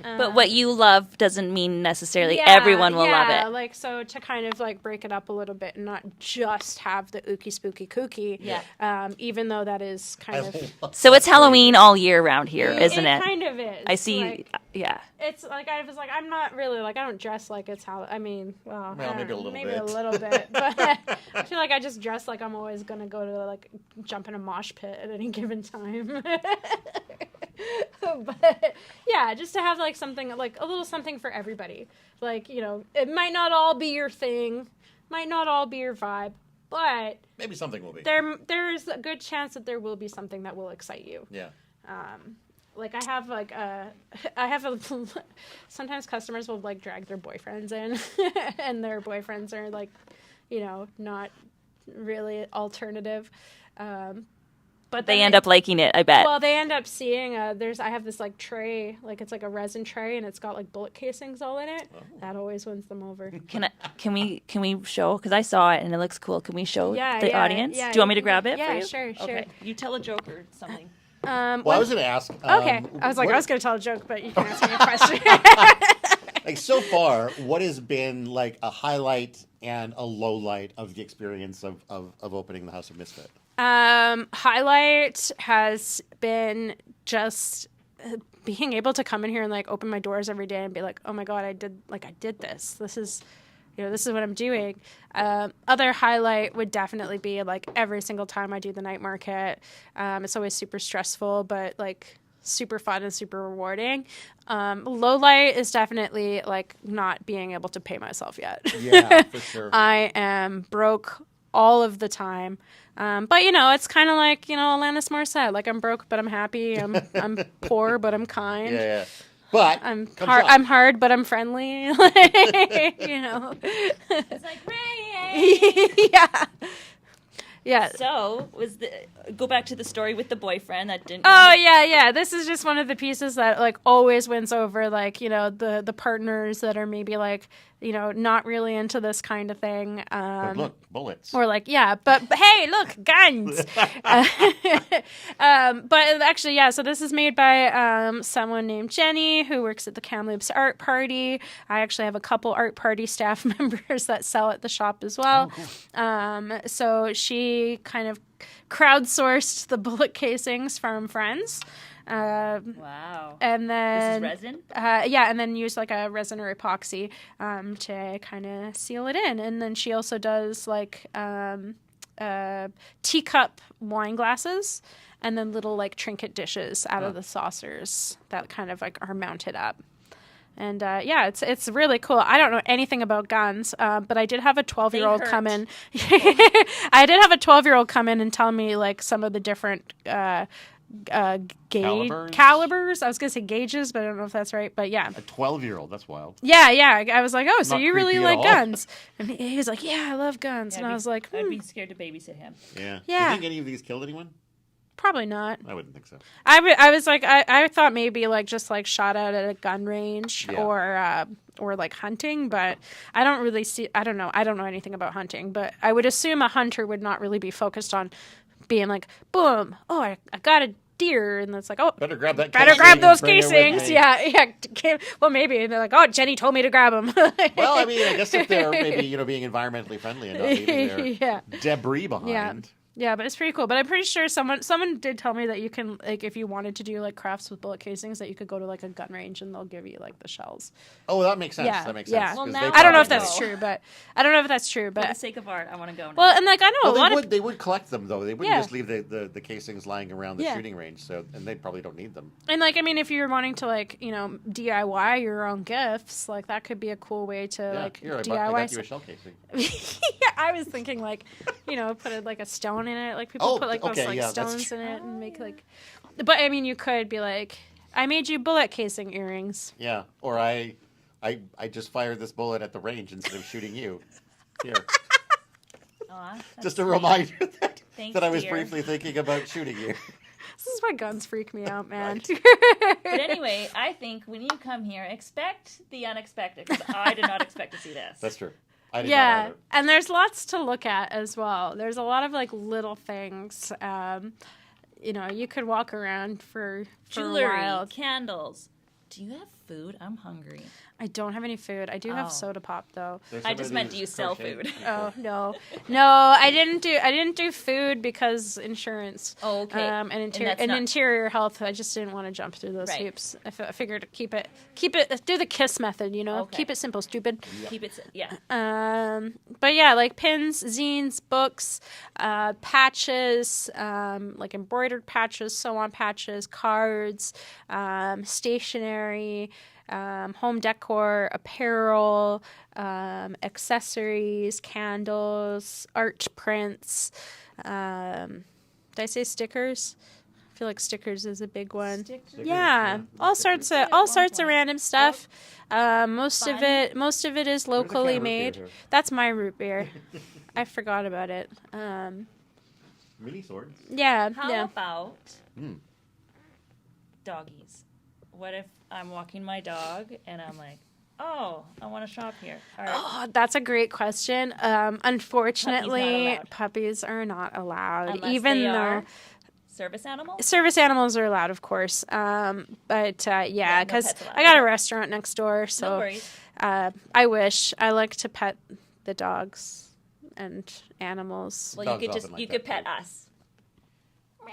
But what you love doesn't mean necessarily everyone will love it. Like, so to kind of like break it up a little bit and not just have the ooky spooky kooky. Yeah. Even though that is kind of. So it's Halloween all year around here, isn't it? It kind of is. I see. Like, yeah. It's like I was like, I'm not really like, I don't dress like it's Halloween. I mean, well, maybe a little bit, but I feel like I just dress like I'm always gonna go to like jump in a mosh pit at any given time. But yeah, just to have like something like a little something for everybody. Like, it might not all be your thing, might not all be your vibe, but maybe something will be. There is a good chance that there will be something that will excite you. Yeah. Like I have sometimes customers will like drag their boyfriends in and their boyfriends are like, not really alternative. But they end up liking it, I bet. Well, they end up seeing I have this like tray, like it's like a resin tray and it's got like bullet casings all in it. Oh. That always wins them over. Can we show? Because I saw it and it looks cool. Can we show the audience? Yeah, do you want me to grab it for you? Yeah, sure. Okay. You tell a joke or something. I was going to ask. Okay. I was going to tell a joke, but you can answer me a question. Like, so far, what has been like a highlight and a low light of the experience of opening the Haus of Misfit? Highlight has been just being able to come in here and like open my doors every day and be like, oh my God, I did this. This is what I'm doing. Other highlight would definitely be like every single time I do the night market. It's always super stressful, but like super fun and super rewarding. Low light is definitely like not being able to pay myself yet. Yeah, for sure. I am broke all of the time. But it's kind of like, Alanis Morissette, like I'm broke, but I'm happy. I'm poor, but I'm kind. Yeah. But I'm hard, but I'm friendly. It's like Ray. Yeah. Yeah. So go back to the story with the boyfriend that didn't. Oh yeah. This is just one of the pieces that like always wins over like the partners that are maybe like not really into this kind of thing. But look, bullets. Or like but hey, look, guns. But actually, yeah. So this is made by someone named Jenny who works at the Kamloops Art Party. I actually have a couple Art Party staff members that sell at the shop as well. Oh, cool. So she kind of crowdsourced the bullet casings from friends. Wow. And then this is resin? And then use like a resin or epoxy to kind of seal it in. And then she also does like teacup wine glasses and then little like trinket dishes out of the saucers that kind of like are mounted up. And it's really cool. I don't know anything about guns, but I did have a 12-year-old come in. I did have a 12-year-old come in and tell me like some of the different calibers. I was gonna say gauges, but I don't know if that's right. But yeah, a 12-year-old. That's wild. Yeah. I was like, oh, so Not you really creepy at like all. guns? And he was like, yeah, I love guns. And I was like, I'd be scared to babysit him. Yeah. Do Yeah. you think any of these killed anyone? probably not. I wouldn't think so. I was like, I thought maybe like just like shot out at a gun range or like hunting, but I don't really see. I don't know anything about hunting, but I would assume a hunter would not really be focused on being like, boom, oh, I got a deer, and it's like, oh, better grab that. Better grab those bring it with casings. me. Yeah. Well, maybe and they're like, oh, Jenny told me to grab them. Well, I mean, I guess if they're maybe being environmentally friendly and not leaving their debris behind. Yeah, but it's pretty cool. But I'm pretty sure someone did tell me that you can, like, if you wanted to do like crafts with bullet casings, that you could go to like a gun range and they'll give you like the shells. Oh, that makes sense. Yeah, that makes yeah. sense. Well, 'Cause now they I don't know if probably that's know. true, but I don't know if that's true. For But the sake of art, I want to go now. well, and like I know Well, a lot of they would collect them though. They wouldn't Yeah. just leave the casings lying around the Yeah. shooting range. So, and they probably don't need them. and like I mean, if you're wanting to like DIY your own gifts, like that could be a cool way to like Here, I DIY. got you a shell casing. Yeah, I was thinking like, put like a stone in it. Like people put like those okay, like yeah, that's stones in it and make like. But I mean, you could be like, I made you bullet casing earrings. Yeah, or I just fired this bullet at the range instead of shooting you. Here, Aw, that's just a reminder that, Thanks, that I was dear. briefly thinking about shooting you. This is why guns freak me out, man. But anyway, I think when you come here, expect the unexpected, because I did not expect to see this. That's true. I didn't know Yeah, either. and there's lots to look at as well. There's a lot of like little things. You could walk around for Jewelry, a while. candles. Do you have food? I'm hungry. I don't have any food. I do have soda pop though. There's I some just of meant, these do you sell crochet food? people. Oh no, I didn't do food because insurance. Oh, okay. And that's not- interior health. I just didn't want to jump through those Right. hoops. I figured keep it. Do the KISS method. Okay. Keep it simple, stupid. Keep it, yeah. But yeah, like pins, zines, books, patches, like embroidered patches, sew-on patches, cards, stationery. Home decor, apparel, accessories, candles, art prints. Did I say stickers? I feel like stickers is a big one. Yeah, all sorts of random stuff. Most of it is locally root beer made. here. That's my root beer. I forgot about it. Mini swords. Yeah, How yeah. about doggies? What if I'm walking my dog and I'm like, oh, I want to shop here. All right. Oh, that's a great question. Unfortunately, allowed. puppies are not allowed. Unless Even they though are service animals? service animals are allowed, of course. But no because pets allowed. I got a restaurant next door, so No worries. I wish I like to pet the dogs and animals. Well, Dogs you could often like you that could pet too. us. Meow.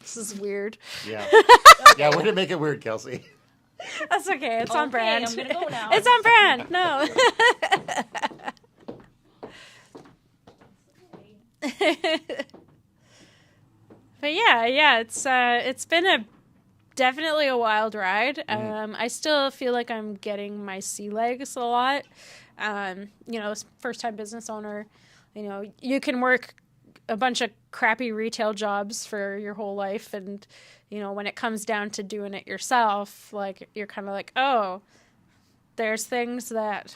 This is weird. Yeah. Yeah, way to make it weird, Kelsey. That's okay. It's on Okay, brand. I'm gonna go now. It's on brand. No. But yeah, it's been definitely a wild ride. I still feel like I'm getting my sea legs a lot. First time business owner, you can work a bunch of crappy retail jobs for your whole life, and when it comes down to doing it yourself, like you're kind of like, oh, there's things that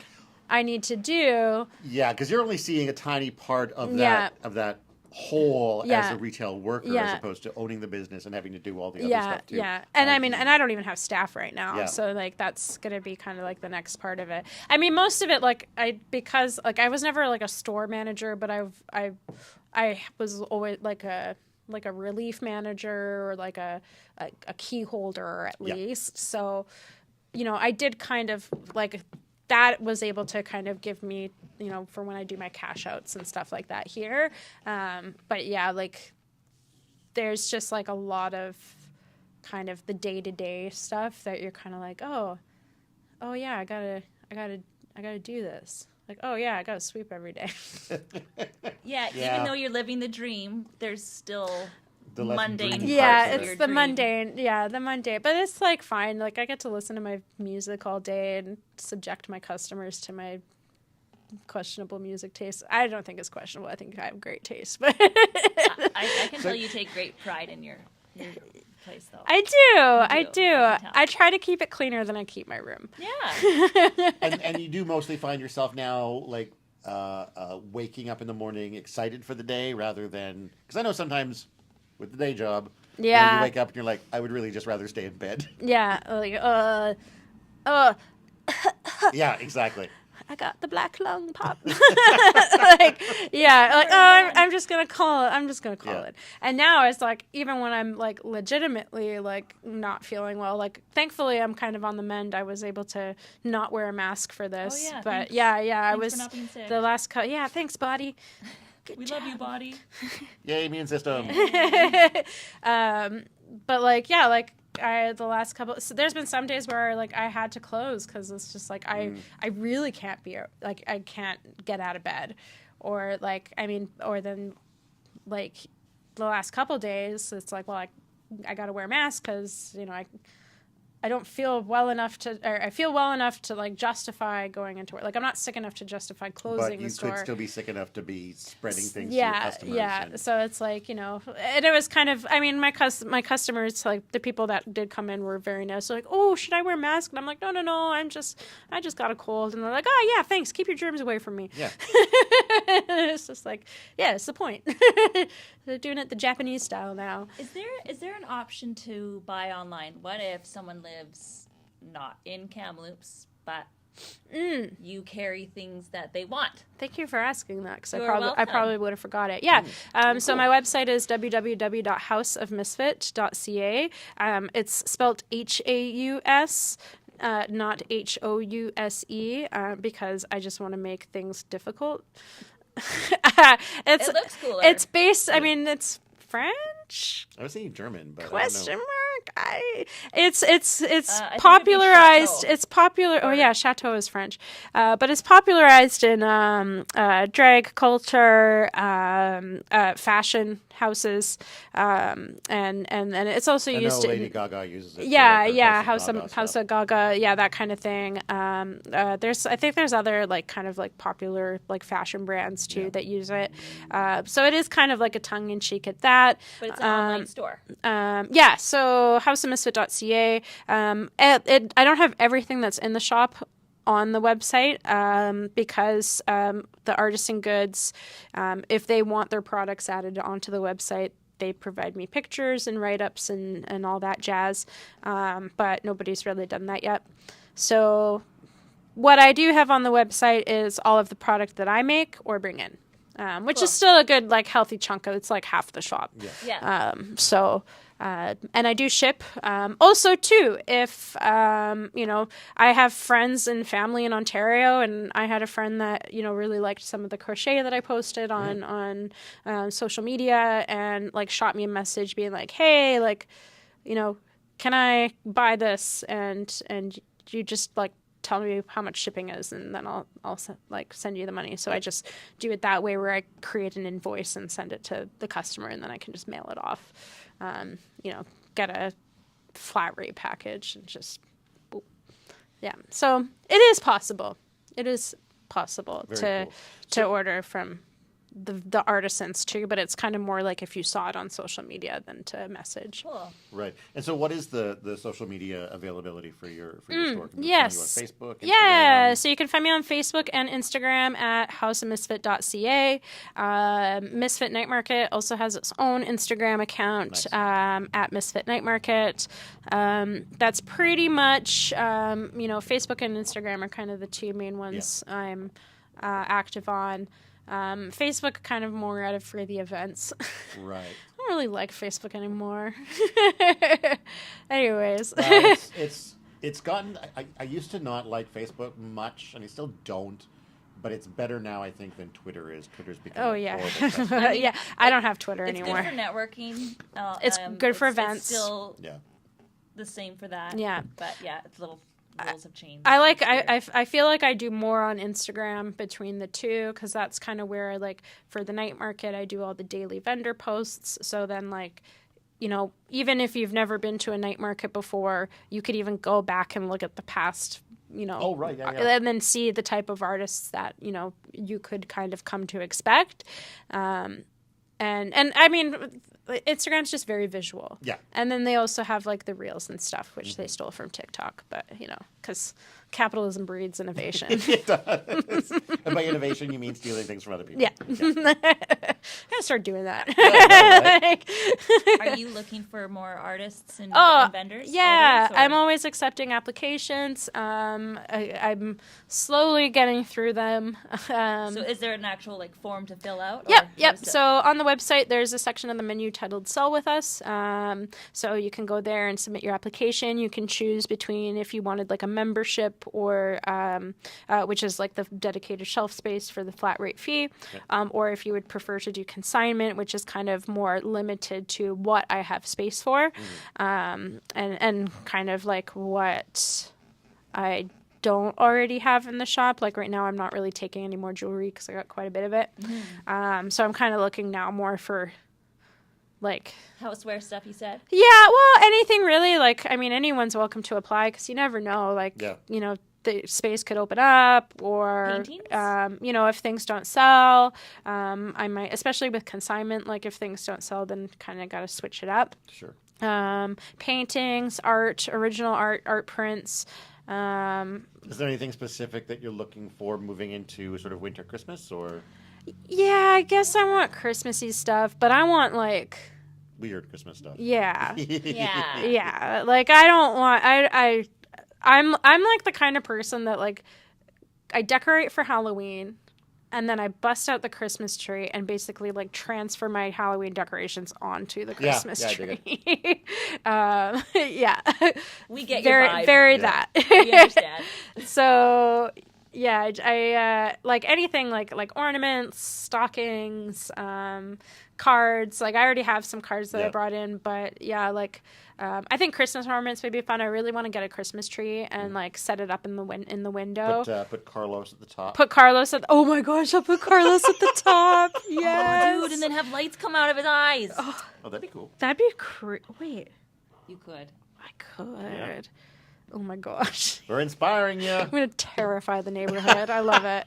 I need to do. Yeah, because you're only seeing a tiny part of Yeah. that whole Yeah. as a retail worker, Yeah. as opposed to owning the business and having to do all the other Yeah, stuff too. yeah. And I mean, and I don't even have staff right now. Yeah. So like that's going to be kind of like the next part of it. I mean, most of it because I was never like a store manager, but I was always like a relief manager or like a key holder at Yeah. least. So, I did kind of like that was able to kind of give me, for when I do my cash outs and stuff like that here. But yeah, like there's just like a lot of kind of the day-to-day stuff that you're kind of like, oh yeah, I gotta do this. Like, oh yeah, I gotta sweep every day. Yeah, Yeah. even though you're living the dream, there's still The less mundane dreamy Yeah, parts of it's it. the mundane. Yeah, the mundane. But it's like fine. Like I get to listen to my music all day and subject my customers to my questionable music taste. I don't think it's questionable. I think I have great taste. But I can tell you take great pride in your place, though. I do. do. I can tell. I try to keep it cleaner than I keep my room. Yeah. and you do mostly find yourself now like waking up in the morning excited for the day rather than because I know sometimes with the day job, Yeah. you wake up and you're like, I would really just rather stay in bed. Yeah, like Yeah, exactly. I got the black lung pop. Like, yeah, like, oh, I'm just gonna call it. I'm just gonna call Yeah. it. And now it's like, even when I'm like legitimately like not feeling well, like thankfully I'm kind of on the mend. I was able to not wear a mask for this. Oh, yeah, But thanks. yeah, I Thanks was for not being sick. the last yeah, thanks, buddy. We love you, body. Yay, immune system. But like, yeah, like the last couple, so there's been some days where like I had to close because it's just like I really can't be like I can't get out of bed, or like or then like the last couple days it's like, well, I got to wear a mask because I don't feel well enough to, or I feel well enough to like justify going into work. Like I'm not sick enough to justify closing But the you store. could still be sick enough to be spreading things to Yeah, your customers. yeah. and- So it's like, and it was kind of, my customers, like the people that did come in were very nice. They're like, oh, should I wear a mask? And I'm like, no, I just got a cold. And they're like, oh yeah, thanks. Keep your germs away from me. Yeah. It's just like, yeah, it's the point. They're doing it the Japanese style now. Is there an option to buy online? What if someone lives not in Kamloops but you carry things that they want. Thank you for asking that, because I You're probably welcome. would have forgot it. Yeah. So my website is www.hausofmisfit.ca. It's spelled Haus, not House, because I just want to make things difficult. It looks cooler. It's based. I mean, it's French. I was thinking German, but Question I don't know. mark. It's I think it'd be popularized. chateau. It's popular. Oh yeah, chateau is French, but it's popularized in drag culture, fashion houses, and it's also I used know in Lady Gaga uses it. yeah, House House of Gaga, yeah, that kind of thing. I think there's other like kind of like popular like fashion brands too that use it. So it is kind of like a tongue in cheek at that. But it's an online store. Yeah, so houseofmisfit.ca. I don't have everything that's in the shop on the website because the artisan goods, if they want their products added onto the website, they provide me pictures and write-ups and all that jazz, but nobody's really done that yet. So what I do have on the website is all of the product that I make or bring in, which is still a good, like, healthy chunk of it's like half the shop. Yeah. And I do ship. Also, too, if, I have friends and family in Ontario, and I had a friend that, really liked some of the crochet that I posted on social media and, like, shot me a message being like, hey, like, can I buy this? And you just, like, tell me how much shipping is, and then I'll send you the money. So I just do it that way, where I create an invoice and send it to the customer, and then I can just mail it off. Get a flat rate package and just, boop. Yeah. So it is possible. It is possible Very cool. to order from the artisans too, but it's kind of more like if you saw it on social media than to message. Cool. Right. And so what is the social media availability for your store? Can we Yes. find you on Facebook, Yeah, Instagram? so you can find me on Facebook and Instagram at houseofmisfit.ca. Misfit Night Market also has its own Instagram account at Misfit Night Market. That's pretty much, Facebook and Instagram are kind of the two main ones I'm active on. Facebook kind of more out of for the events. Right. I don't really like Facebook anymore. Anyways. It's gotten. I used to not like Facebook much, and I still don't. But it's better now, I think, than Twitter is. Twitter's become horrible. Yeah, I don't have Twitter It's anymore. good for networking. It's good for events. It's still Yeah. the same for that. Yeah. But yeah, it's little rules have changed. I feel like I do more on Instagram between the two, because that's kind of where, like, for the night market, I do all the daily vendor posts. So then, like, even if you've never been to a night market before, you could even go back and look at the past, Oh, right, yeah. and then see the type of artists that, you could kind of come to expect. And I mean, Instagram's just very visual. Yeah. And then they also have, like, the reels and stuff, which they stole from TikTok. But, because capitalism breeds innovation. It does. And by innovation, you mean stealing things from other people. Yeah. I'm going to start doing that. Are you looking for more artists and vendors? Yeah, always, or- I'm always accepting applications. I'm slowly getting through them. So is there an actual form to fill out? Yep. So on the website, there's a section of the menu titled "Sell with Us." So you can go there and submit your application. You can choose between if you wanted like a membership or which is like the dedicated shelf space for the flat rate fee, or if you would prefer to do consignment, which is kind of more limited to what I have space for, and kind of like what I don't already have in the shop. Like right now, I'm not really taking any more jewelry because I got quite a bit of it. So I'm kind of looking now more for like houseware stuff, you said? Yeah, well, anything really. Like, I mean, anyone's welcome to apply because you never know. Like, the space could open up, or if things don't sell, I might, especially with consignment. Like, if things don't sell, then kind of got to switch it up. Sure. Paintings, art, original art prints. Is there anything specific that you're looking for moving into sort of winter Christmas, or? Yeah, I guess I want Christmassy stuff, but I want like weird Christmas stuff. Yeah. Yeah. Like I don't want I'm like the kind of person that like I decorate for Halloween, and then I bust out the Christmas tree and basically like transfer my Halloween decorations onto the Christmas tree. Yeah, We get very, your vibe. very that. We understand. So yeah, I like anything like ornaments, stockings, cards. Like I already have some cards that I brought in, but yeah, like I think Christmas ornaments would be fun. I really want to get a Christmas tree and like set it up in the window. Put Carlos at the top. Put Carlos at. Oh my gosh! I'll put Carlos at the top. Yes, Oh, dude, and then have lights come out of his eyes. Oh, that'd be cool. that'd be wait, You could. I could. Yeah. Oh my gosh! We're inspiring you. I'm gonna terrify the neighborhood. I love it.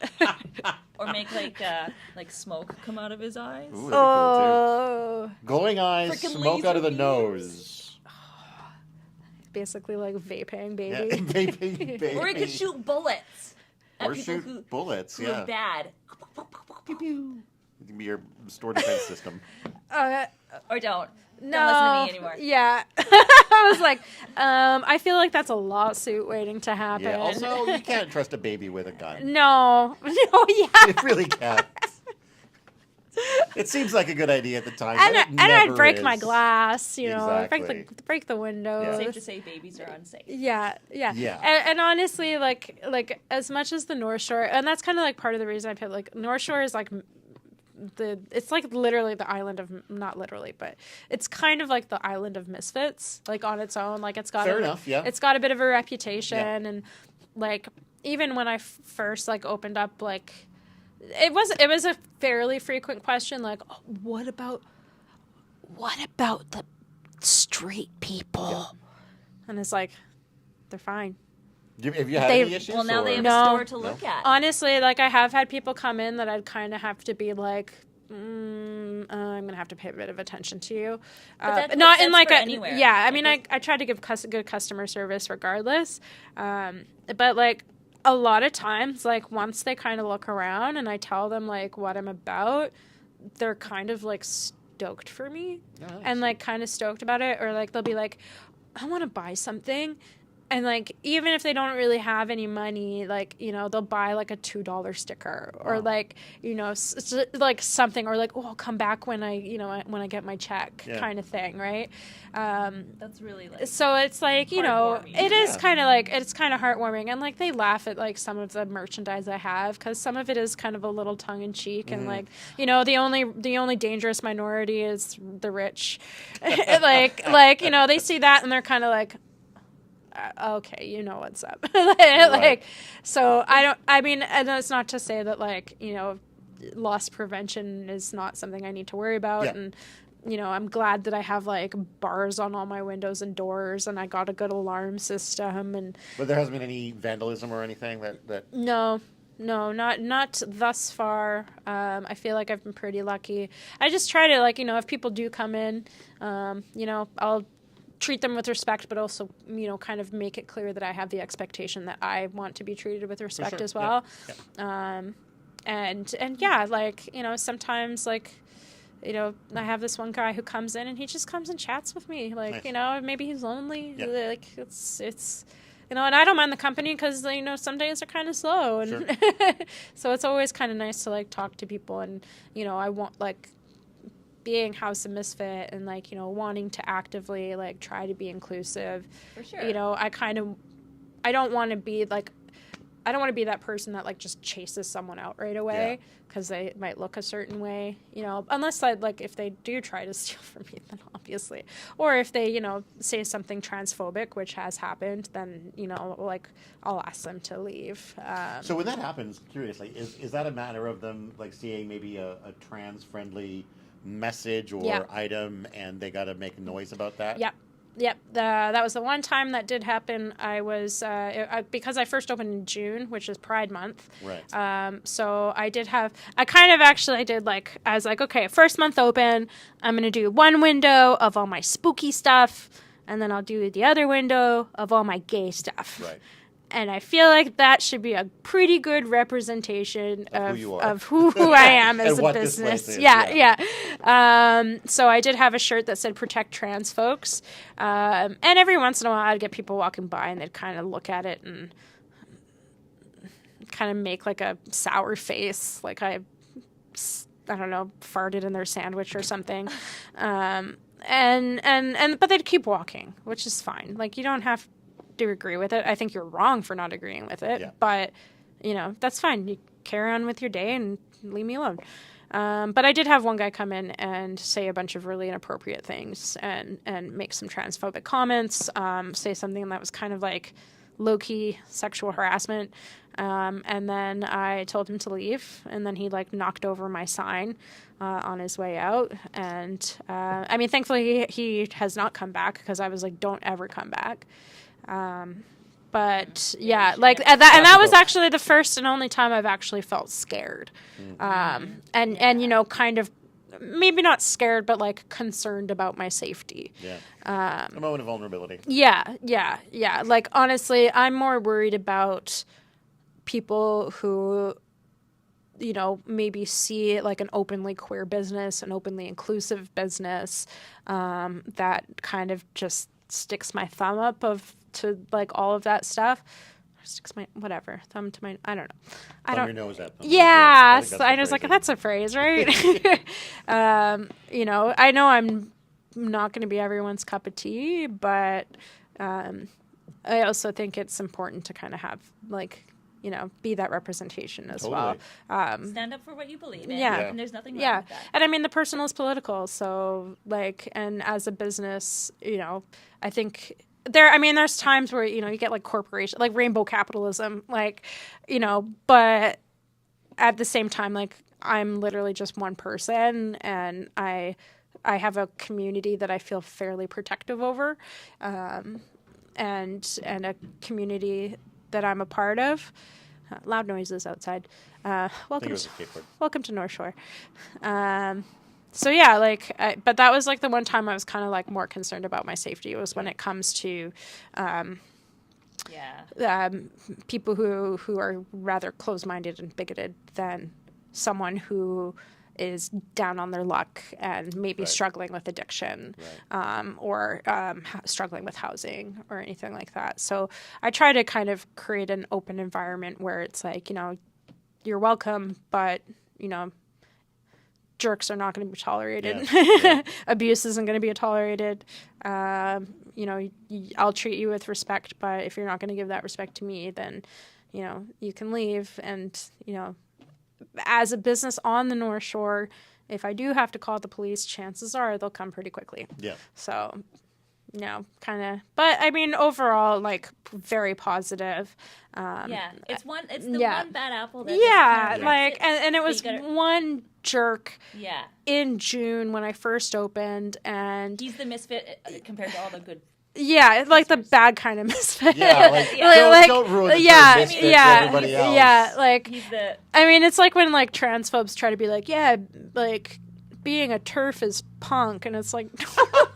Or make like smoke come out of his eyes. Ooh, that'd be cool Oh, too. Glowing eyes, Frickin' smoke out of the laser nose. basically like vaping, Yeah, baby. baby. Or he could shoot bullets at Or people shoot bullets. who are Yeah. bad. Pew pew. It can be your store defense system. Or don't. No, Don't listen to me anymore. Yeah, I was like, I feel like that's a lawsuit waiting to happen. Yeah. Also, you can't trust a baby with a gun. No, yeah. It really can't. It seems like a good idea at the time, And, but it and never I'd break is. my glass, Exactly. break the windows. Safe to say babies are unsafe. Yeah. Yeah. And honestly, like as much as the North Shore, and that's kind of like part of the reason I picked like North Shore is like it's like literally the island of, not literally, but it's kind of like the island of misfits, like on its own. Like it's got Fair enough, yeah. It's got a bit of a reputation, and like even when I first like opened up, like it was a fairly frequent question, like, oh, what about the straight people? Yeah. And it's like, they're fine. Have you had They- any issues? Well, now they have No. a store to look at. Honestly, like I have had people come in that I'd kind of have to be like, I'm gonna have to pay a bit of attention to you, that's not in like for a anywhere. yeah. I Like mean, those- I try to give good customer service regardless, but like a lot of times, like once they kind of look around and I tell them like what I'm about, they're kind of like stoked for me and like kind of stoked about it, or like they'll be like, I want to buy something. And, like, even if they don't really have any money, like, you know, they'll buy, like, a $2 sticker or, like, you know, like something, or, like, oh, I'll come back when when I get my check kind of thing, right? That's really like. So it's, like, you know, Heartwarming. it is kind of, like, it's kind of heartwarming. And, like, they laugh at, like, some of the merchandise I have because some of it is kind of a little tongue-in-cheek. And, like, you know, the only dangerous minority is the rich. like, you know, they see that and they're kind of like, okay, you know what's up. Like, so I mean, and that's not to say that, like, you know, loss prevention is not something I need to worry about. Yeah. And, you know, I'm glad that I have, like, bars on all my windows and doors, and I got a good alarm system. And But there hasn't been any vandalism or anything that no, not thus far. I feel like I've been pretty lucky. I just try to, like, you know, if people do come in, you know, I'll treat them with respect, but also, you know, kind of make it clear that I have the expectation that I want to be treated with respect sure. as well. Yeah. And yeah, like, you know, sometimes, like, you know, I have this one guy who comes in and he just comes and chats with me. Like, Nice. you know, maybe he's lonely. Yeah. Like, it's, you know, and I don't mind the company because, you know, some days are kind of slow. And Sure. so it's always kind of nice to, like, talk to people. And, you know, I want, like, being Haus of Misfit and, like, you know, wanting to actively, like, try to be inclusive. For sure. You know, I don't want to be, like, I don't want to be that person that, like, just chases someone out right away because they might look a certain way, you know, unless if they do try to steal from me, then obviously, or if they, you know, say something transphobic, which has happened, then, you know, like, I'll ask them to leave. So when that happens, curiously, is that a matter of them, like, seeing maybe a trans-friendly message or item and they got to make a noise about that? Yep. That was the one time that did happen. I was, because I first opened in June, which is Pride Month. Right. So I did okay, first month open, I'm going to do one window of all my spooky stuff, and then I'll do the other window of all my gay stuff. Right. And I feel like that should be a pretty good representation Of who you are. of who I am as And a what this place business. is, Yeah. So I did have a shirt that said "Protect Trans Folks," and every once in a while I'd get people walking by and they'd kind of look at it and kind of make like a sour face, like I don't know, farted in their sandwich or something. But they'd keep walking, which is fine. Like, you don't have to agree with it. I think you're wrong for not agreeing with it, but that's fine. You carry on with your day and leave me alone. But I did have one guy come in and say a bunch of really inappropriate things and make some transphobic comments, say something that was kind of like low-key sexual harassment. And then I told him to leave, and then he like knocked over my sign on his way out. And thankfully he has not come back, because I was like, don't ever come back. But yeah, like that was actually the first and only time I've actually felt scared. And kind of maybe not scared, but like concerned about my safety. A moment of vulnerability. Yeah. Like, honestly, I'm more worried about people who, maybe see it like an openly queer business, an openly inclusive business, that kind of just sticks my thumb up to like all of that stuff. Sticks my thumb to my, I don't know. Thumb your nose at them. Yeah, I was like, that's a phrase, right? I know I'm not going to be everyone's cup of tea, but I also think it's important to kind of have like, be that representation as well. Stand up for what you believe in. Yeah. And there's nothing wrong with that. And I mean, the personal is political. So like, and as a business, I think there's times where, you get like corporation, like rainbow capitalism, like, but at the same time, like, I'm literally just one person, and I have a community that I feel fairly protective over, and a community that I'm a part of. Loud noises outside. Welcome to North Shore. So yeah, like, but that was like the one time I was kind of like more concerned about my safety. It was when it comes to people who are rather closed-minded and bigoted than someone who is down on their luck and maybe struggling with addiction, or struggling with housing or anything like that. So I try to kind of create an open environment where it's like, you're welcome, but, jerks are not going to be tolerated. Abuse isn't going to be tolerated. I'll treat you with respect, but if you're not going to give that respect to me, then, you can leave. And, as a business on the North Shore, if I do have to call the police, chances are they'll come pretty quickly. Yeah. So, kind of, but I mean, overall, like, very positive. It's the one bad apple. That and it was one jerk. Yeah. In June when I first opened, and he's the misfit compared to all the good. Yeah, like the bad kind of misfit. Yeah, don't ruin the misfit for everybody else. Yeah, like, it's like when like transphobes try to be like, like, being a TERF is punk, and it's like, no,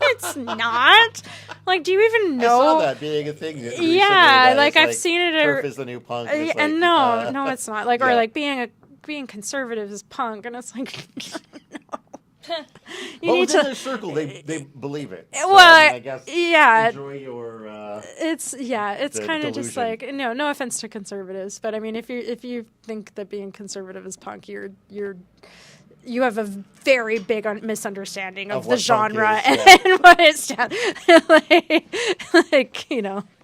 it's not. Like, do you even know? I saw that being a thing. Like, I've seen it. TERF is the new punk. And no, it's not. Like, or like being conservative is punk, and it's like, no. Within their circle, they believe it. So, well, I guess enjoy your. It's kind of just like, no offense to conservatives, but I mean, if you think that being conservative is punk, you have a very big misunderstanding of the genre and what it stands.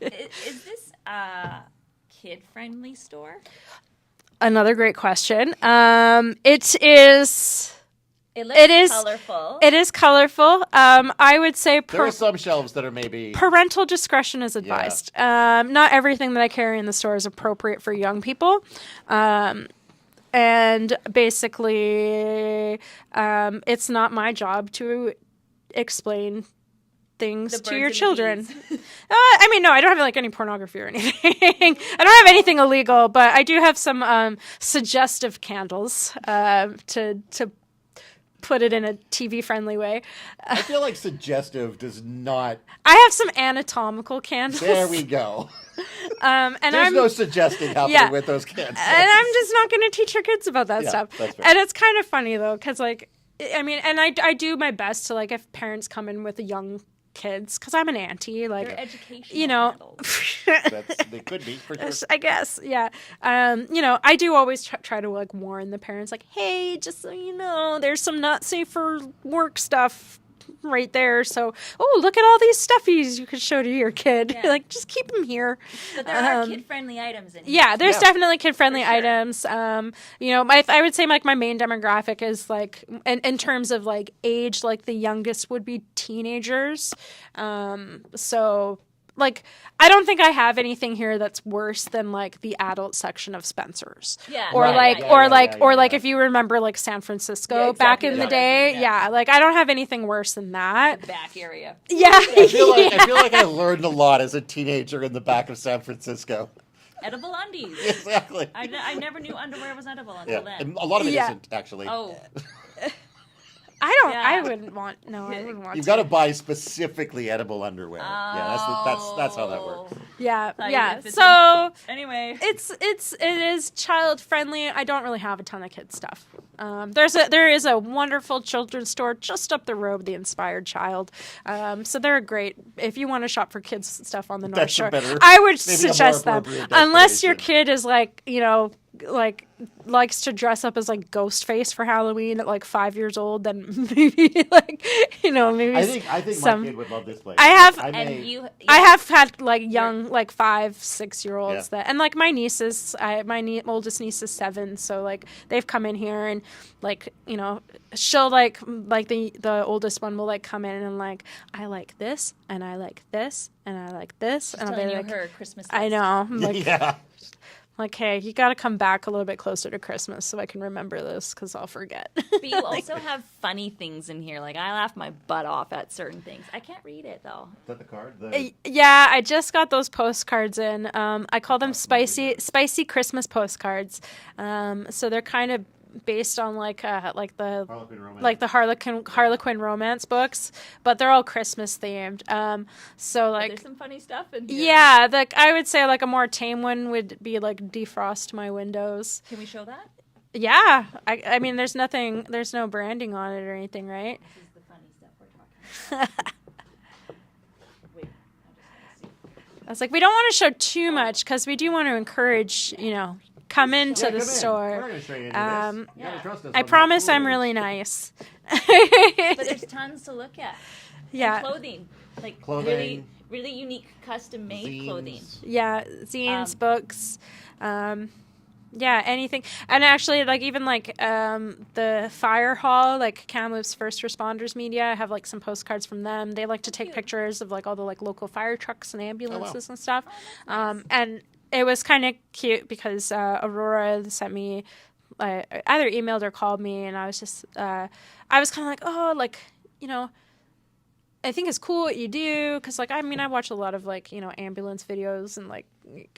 Is this a kid-friendly store? Another great question. It is. It is colorful. It is colorful. I would say there are some shelves that are maybe parental discretion is advised. Not everything that I carry in the store is appropriate for young people. And basically, it's not my job to explain things to your children. No, I don't have like any pornography or anything. I don't have anything illegal, but I do have some suggestive candles to put it in a TV-friendly way. I feel like suggestive does not. I have some anatomical candles. There we go. And There's no suggesting happening with those candles. And I'm just not going to teach your kids about that stuff. That's fair. And it's kind of funny, though, because, like, and I do my best to, like, if parents come in with a young kids because I'm an auntie. Like, They're educational you know, paddles. They could be for sure. I guess, yeah. You know, I do always try to like warn the parents, like, hey, just so you know, there's some not safe for work stuff right there. So, oh, look at all these stuffies you could show to your kid. Yeah. Like, just keep them here. But there are kid-friendly items in here. Yeah, there's Yeah. definitely kid-friendly For sure. items. You know, I would say like my main demographic is like in terms of like age, like the youngest would be teenagers. So like I don't think I have anything here that's worse than like the adult section of Spencer's. Yeah. Or Right, like yeah, or yeah, like yeah, or yeah, like yeah. if you remember like San Francisco Yeah, back exactly. in the Yeah. day. Yeah. Yeah, like I don't have anything worse than that. Back area. Yeah. I feel like I learned a lot as a teenager in the back of San Francisco. Edible undies. Exactly. I never knew underwear was edible until Yeah, then. and a lot of it Yeah. not actually. Oh, I don't Yeah. I wouldn't want I wouldn't want You've to. got to buy specifically edible underwear. Yeah, that's how that works. Yeah. Like, Yeah. if it's So anyway. it is child friendly. I don't really have a ton of kids stuff. There is a wonderful children's store just up the road, the Inspired Child. So they're great if you want to shop for kids stuff on the North That's a Shore. better- I would maybe a more suggest them appropriate unless your destination. kid is like like likes to dress up as like Ghostface for Halloween at like 5 years old. Then maybe like maybe I think some. my kid would love this place. I have- I may- And you, I have had like young, like 5-6-year-olds Yeah. that, and like my nieces, my oldest niece is 7, so like they've come in here and like she'll like the oldest one will like come in and like I like this and I like this and I like this and I'll telling be you like her Christmas I list. know I'm like yeah. like hey you got to come back a little bit closer to Christmas so I can remember this because I'll forget. But you also have funny things in here. Like I laugh my butt off at certain things. I can't read it though. Is that the card? Yeah, I just got those postcards in. I call them spicy Christmas postcards. So they're kind of based on like the Harlequin romance. like the Harlequin romance books, but they're all Christmas themed. So like There's some funny stuff in here. yeah, like I would say like a more tame one would be like defrost my windows. Can we show that? Yeah, I mean there's no branding on it or anything, right? This is the funny stuff we're talking about. Wait, I'm just gonna see. I was like, we don't want to show too much because we do want to encourage, come into Yeah, the come in. We're store. not gonna show you any of this. You gotta Yeah. trust us I on promise what I'm food really is. nice. But there's tons to look at. Yeah. And clothing. Like Clothing. really really unique custom made Zines. clothing. Yeah, zines, Um, books, yeah, anything. And actually, like even like the fire hall, like Kamloops First Responders Media, I have like some postcards from them. They like to take cute. pictures of like all the like local fire trucks and ambulances and stuff. that's nice. And it was kind of cute because Aurora sent me either emailed or called me, and I was just I was kind of like, oh, like I think it's cool what you do because, like, I mean, I watch a lot of like ambulance videos and like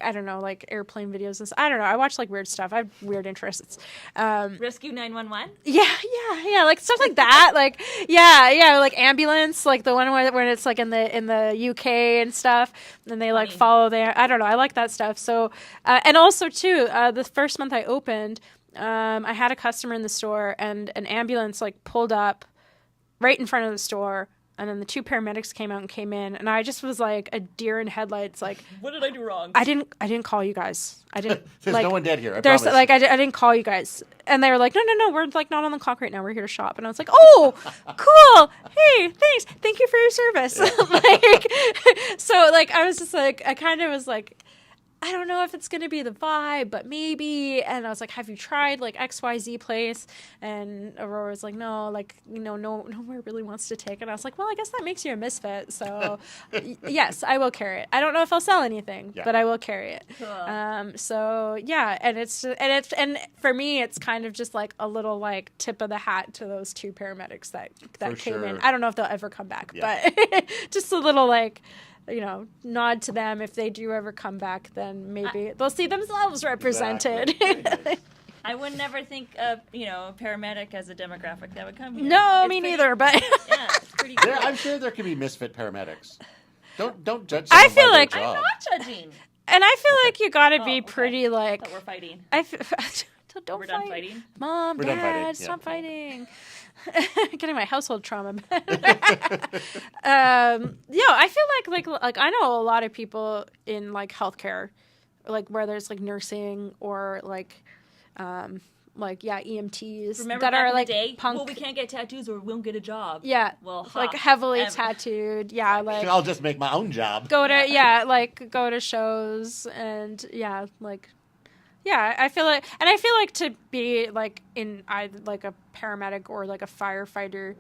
I don't know, like airplane videos and I don't know. I watch like weird stuff. I have weird interests. Rescue 911. Yeah, like stuff like that. Like yeah, like ambulance, like the one where it's like in the UK and stuff, and they like Funny. follow there. I don't know. I like that stuff. So and also too, the first month I opened, I had a customer in the store and an ambulance like pulled up right in front of the store. And then the 2 paramedics came out and came in, and I just was like a deer in headlights. Like, What did I do wrong? I didn't call you guys. I didn't. There's like, no one dead here. I there's promise. like I didn't call you guys, and they were like, no, we're like not on the clock right now. We're here to shop, and I was like, oh, cool. Hey, thanks. Thank you for your service. Like, so like I was just like I kind of was like. I don't know if it's going to be the vibe, but maybe. And I was like, have you tried like XYZ place? And Aurora was like, no, like, nowhere really wants to take it. I was like, well, I guess that makes you a misfit. So yes, I will carry it. I don't know if I'll sell anything, Yeah. but I will carry it. Cool. So yeah. And for me, it's kind of just like a little like tip of the hat to those 2 paramedics that For came in. sure. I don't know if they'll ever come back, Yeah. but just a little like, nod to them. If they do ever come back, then maybe they'll see themselves represented. Exactly. Very nice. I would never think of, a paramedic as a demographic that would come here. No, It's me pretty- neither, but Yeah, it's pretty cool. I'm sure there could be misfit paramedics. Don't judge. I someone feel by their like- I'm job. not judging. and I feel like you got to Oh, be okay. pretty like That we're fighting. Don't We're fight. done fighting. Mom, We're done Dad, fighting, yeah. stop fighting. Getting my household trauma back. I feel like I know a lot of people in like healthcare, like where there's like nursing or like EMTs Remember that back are in like the day? punk. Well, we can't get tattoos or we won't get a job. Yeah, Well, like ha. heavily tattooed. Yeah, like I'll just make my own job. go to shows and I feel like to be like in either like a paramedic or like a firefighter,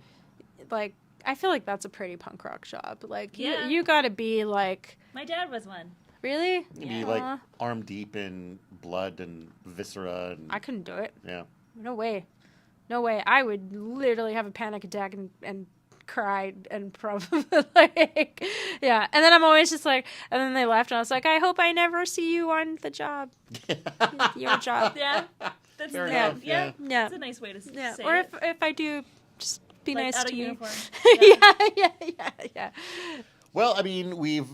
like I feel like that's a pretty punk rock job. Like you got to be like, My dad was one. really? You'd be like arm deep in blood and viscera. And, I couldn't do it. yeah. No way. I would literally have a panic attack and cry and probably like, yeah. And then I'm always just like, and then they left and I was like, I hope I never see you on the job. Your job. Yeah. That's Fair yeah. enough, Yeah. Yeah. That's a nice way to say Or it. if I do, just be Like, nice out to of me. uniform. Yeah. Well, I mean, we've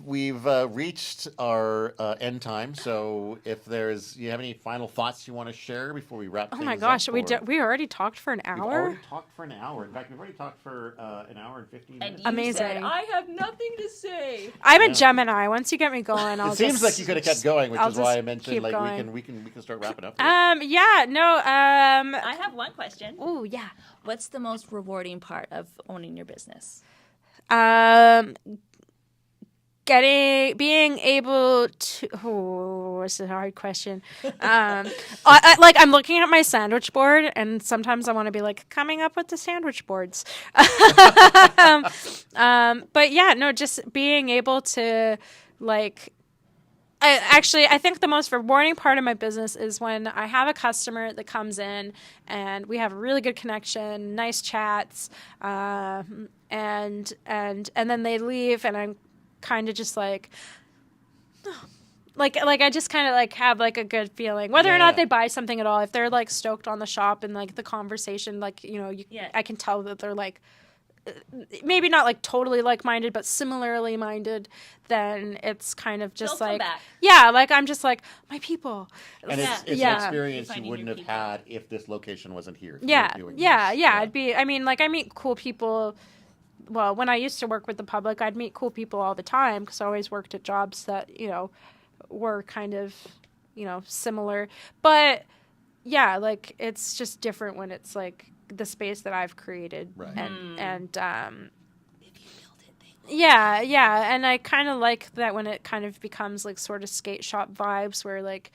reached our end time. So, if you have any final thoughts you want to share before we wrap? Oh things my gosh, up, we already talked for an We've hour. already talked for an hour. In fact, we've already talked for an hour and 15 minutes. And you Amazing. said, I have nothing to say. I'm Yeah. a Gemini. Once you get me going, I'll It seems like you could have kept going, which I'll is why I just mentioned keep like going. we can start wrapping up. I have one question. Oh yeah. What's the most rewarding part of owning your business? Being able to. Oh, it's a hard question. I'm looking at my sandwich board, and sometimes I want to be like coming up with the sandwich boards. But yeah, no, just being able to like. I think the most rewarding part of my business is when I have a customer that comes in and we have a really good connection, nice chats, and then they leave, and I'm kind of just like I just kind of like have like a good feeling, whether or not they buy something at all. If they're like stoked on the shop and like the conversation, like I can tell that they're like. Maybe not like totally like-minded, but similarly minded, then it's kind of just They'll come like, back. yeah, like I'm just like, my people. And Yeah. it's Yeah. an experience you Finding wouldn't your have people. had if this location wasn't here. if you Yeah, weren't doing yeah, this. yeah. I mean, I meet cool people. Well, when I used to work with the public, I'd meet cool people all the time because I always worked at jobs that, were kind of, similar. But yeah, like it's just different when it's like the space that I've created. Right. And yeah, and I kind of like that when it kind of becomes like sort of skate shop vibes where like,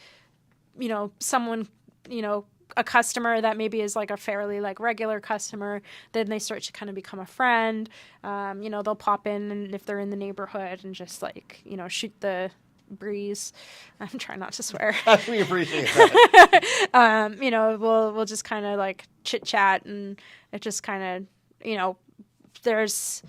someone, a customer that maybe is like a fairly like regular customer, then they start to kind of become a friend. They'll pop in and if they're in the neighborhood and just like, shoot the breeze. I'm trying not to swear. We appreciate that. We'll just kind of like chit chat and it just kind of, there's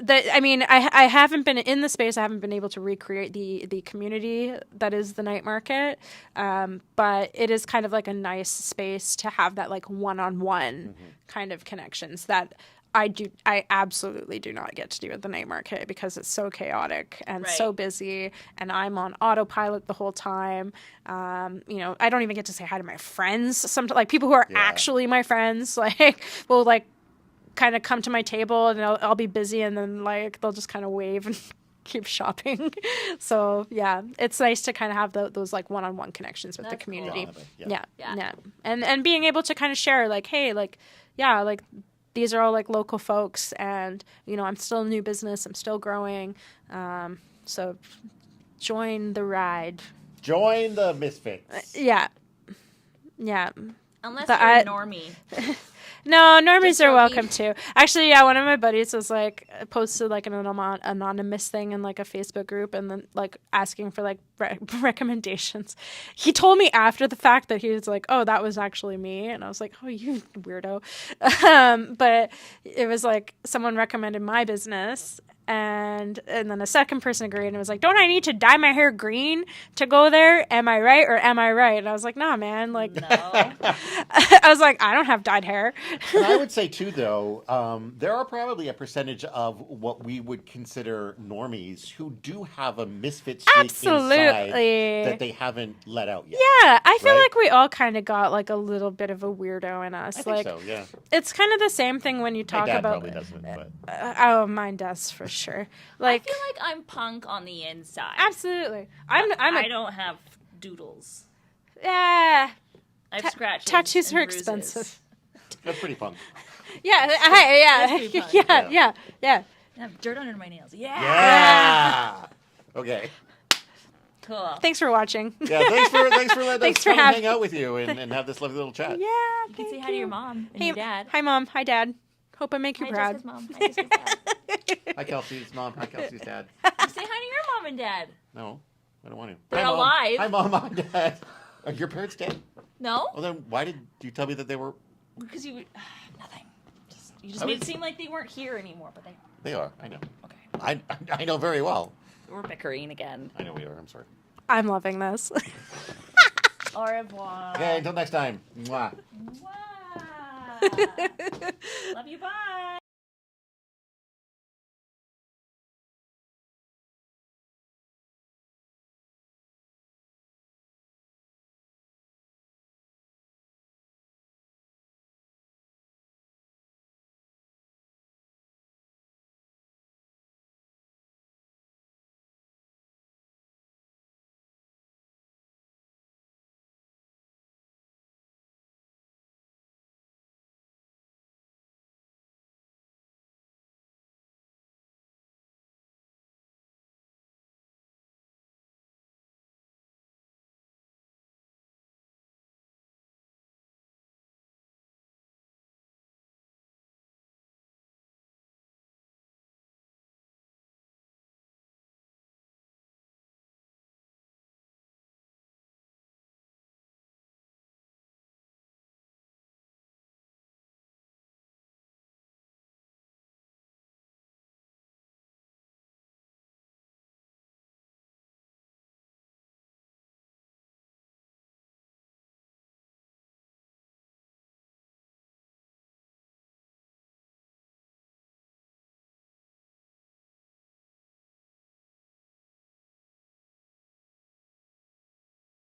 I haven't been in the space. I haven't been able to recreate the community that is the night market. But it is kind of like a nice space to have that like one-on-one kind of connections that I absolutely do not get to do at the night market because it's so chaotic and so busy and I'm on autopilot the whole time. I don't even get to say hi to my friends. Sometimes like people who are actually my friends, like will like kind of come to my table and I'll be busy and then like they'll just kind of wave and keep shopping. So yeah, it's nice to kind of have those like one-on-one connections with the community. Cool. Yeah. And being able to kind of share like, hey, like, yeah, like these are all like local folks and, I'm still a new business. I'm still growing. So join the ride. Join the Misfits. Yeah. Unless you're a normie. No, normies Just are so welcome too. Actually, yeah, one of my buddies was like posted like an anonymous thing in like a Facebook group and then like asking for like recommendations. He told me after the fact that he was like, "Oh, that was actually me," and I was like, "Oh, you weirdo." But it was like someone recommended my business. And then a second person agreed and was like, don't I need to dye my hair green to go there? Am I right or am I right? And I was like, nah, man. Like, No. I was like, I don't have dyed hair. And I would say too, though, there are probably a percentage of what we would consider normies who do have a misfit streak inside Absolutely. that they haven't let out yet. Yeah, I feel Right? like we all kind of got like a little bit of a weirdo in us. I think like, so. Yeah. it's kind of the same thing when you My talk dad about. probably doesn't, but Oh, mine does for sure. Like, I feel like I'm punk on the inside. absolutely. I don't have doodles. Yeah. I have scratches. Tattoos and are bruises. expensive. that's pretty punk. Yeah, That's pretty fun. yeah. I have dirt under my nails. Yeah. Yeah. Okay. Cool. Thanks for watching. Yeah. Thanks for letting Thanks us for come and having- hang out with you and have this lovely little chat. Yeah. You can say hi to your mom and your dad. Hi, Mom. Hi, Dad. Hope I make you Hi, proud. Jessica's mom. Hi, Jessica's dad. Hi, Kelsey's mom. Hi, Kelsey's dad. You say hi to your mom and dad. No, I don't want to. They're Hi, Mom. alive. Hi, Mom. Hi, Dad. Are your parents dead? No? Well, then why did you tell me that they were? Because you... nothing. You just I made would- it seem like they weren't here anymore, but they... They are. I know. Okay. I know very well. We're bickering again. I know we are. I'm sorry. I'm loving this. Au revoir. Okay. Until next time. Mwah. Mwah. Love you. Bye.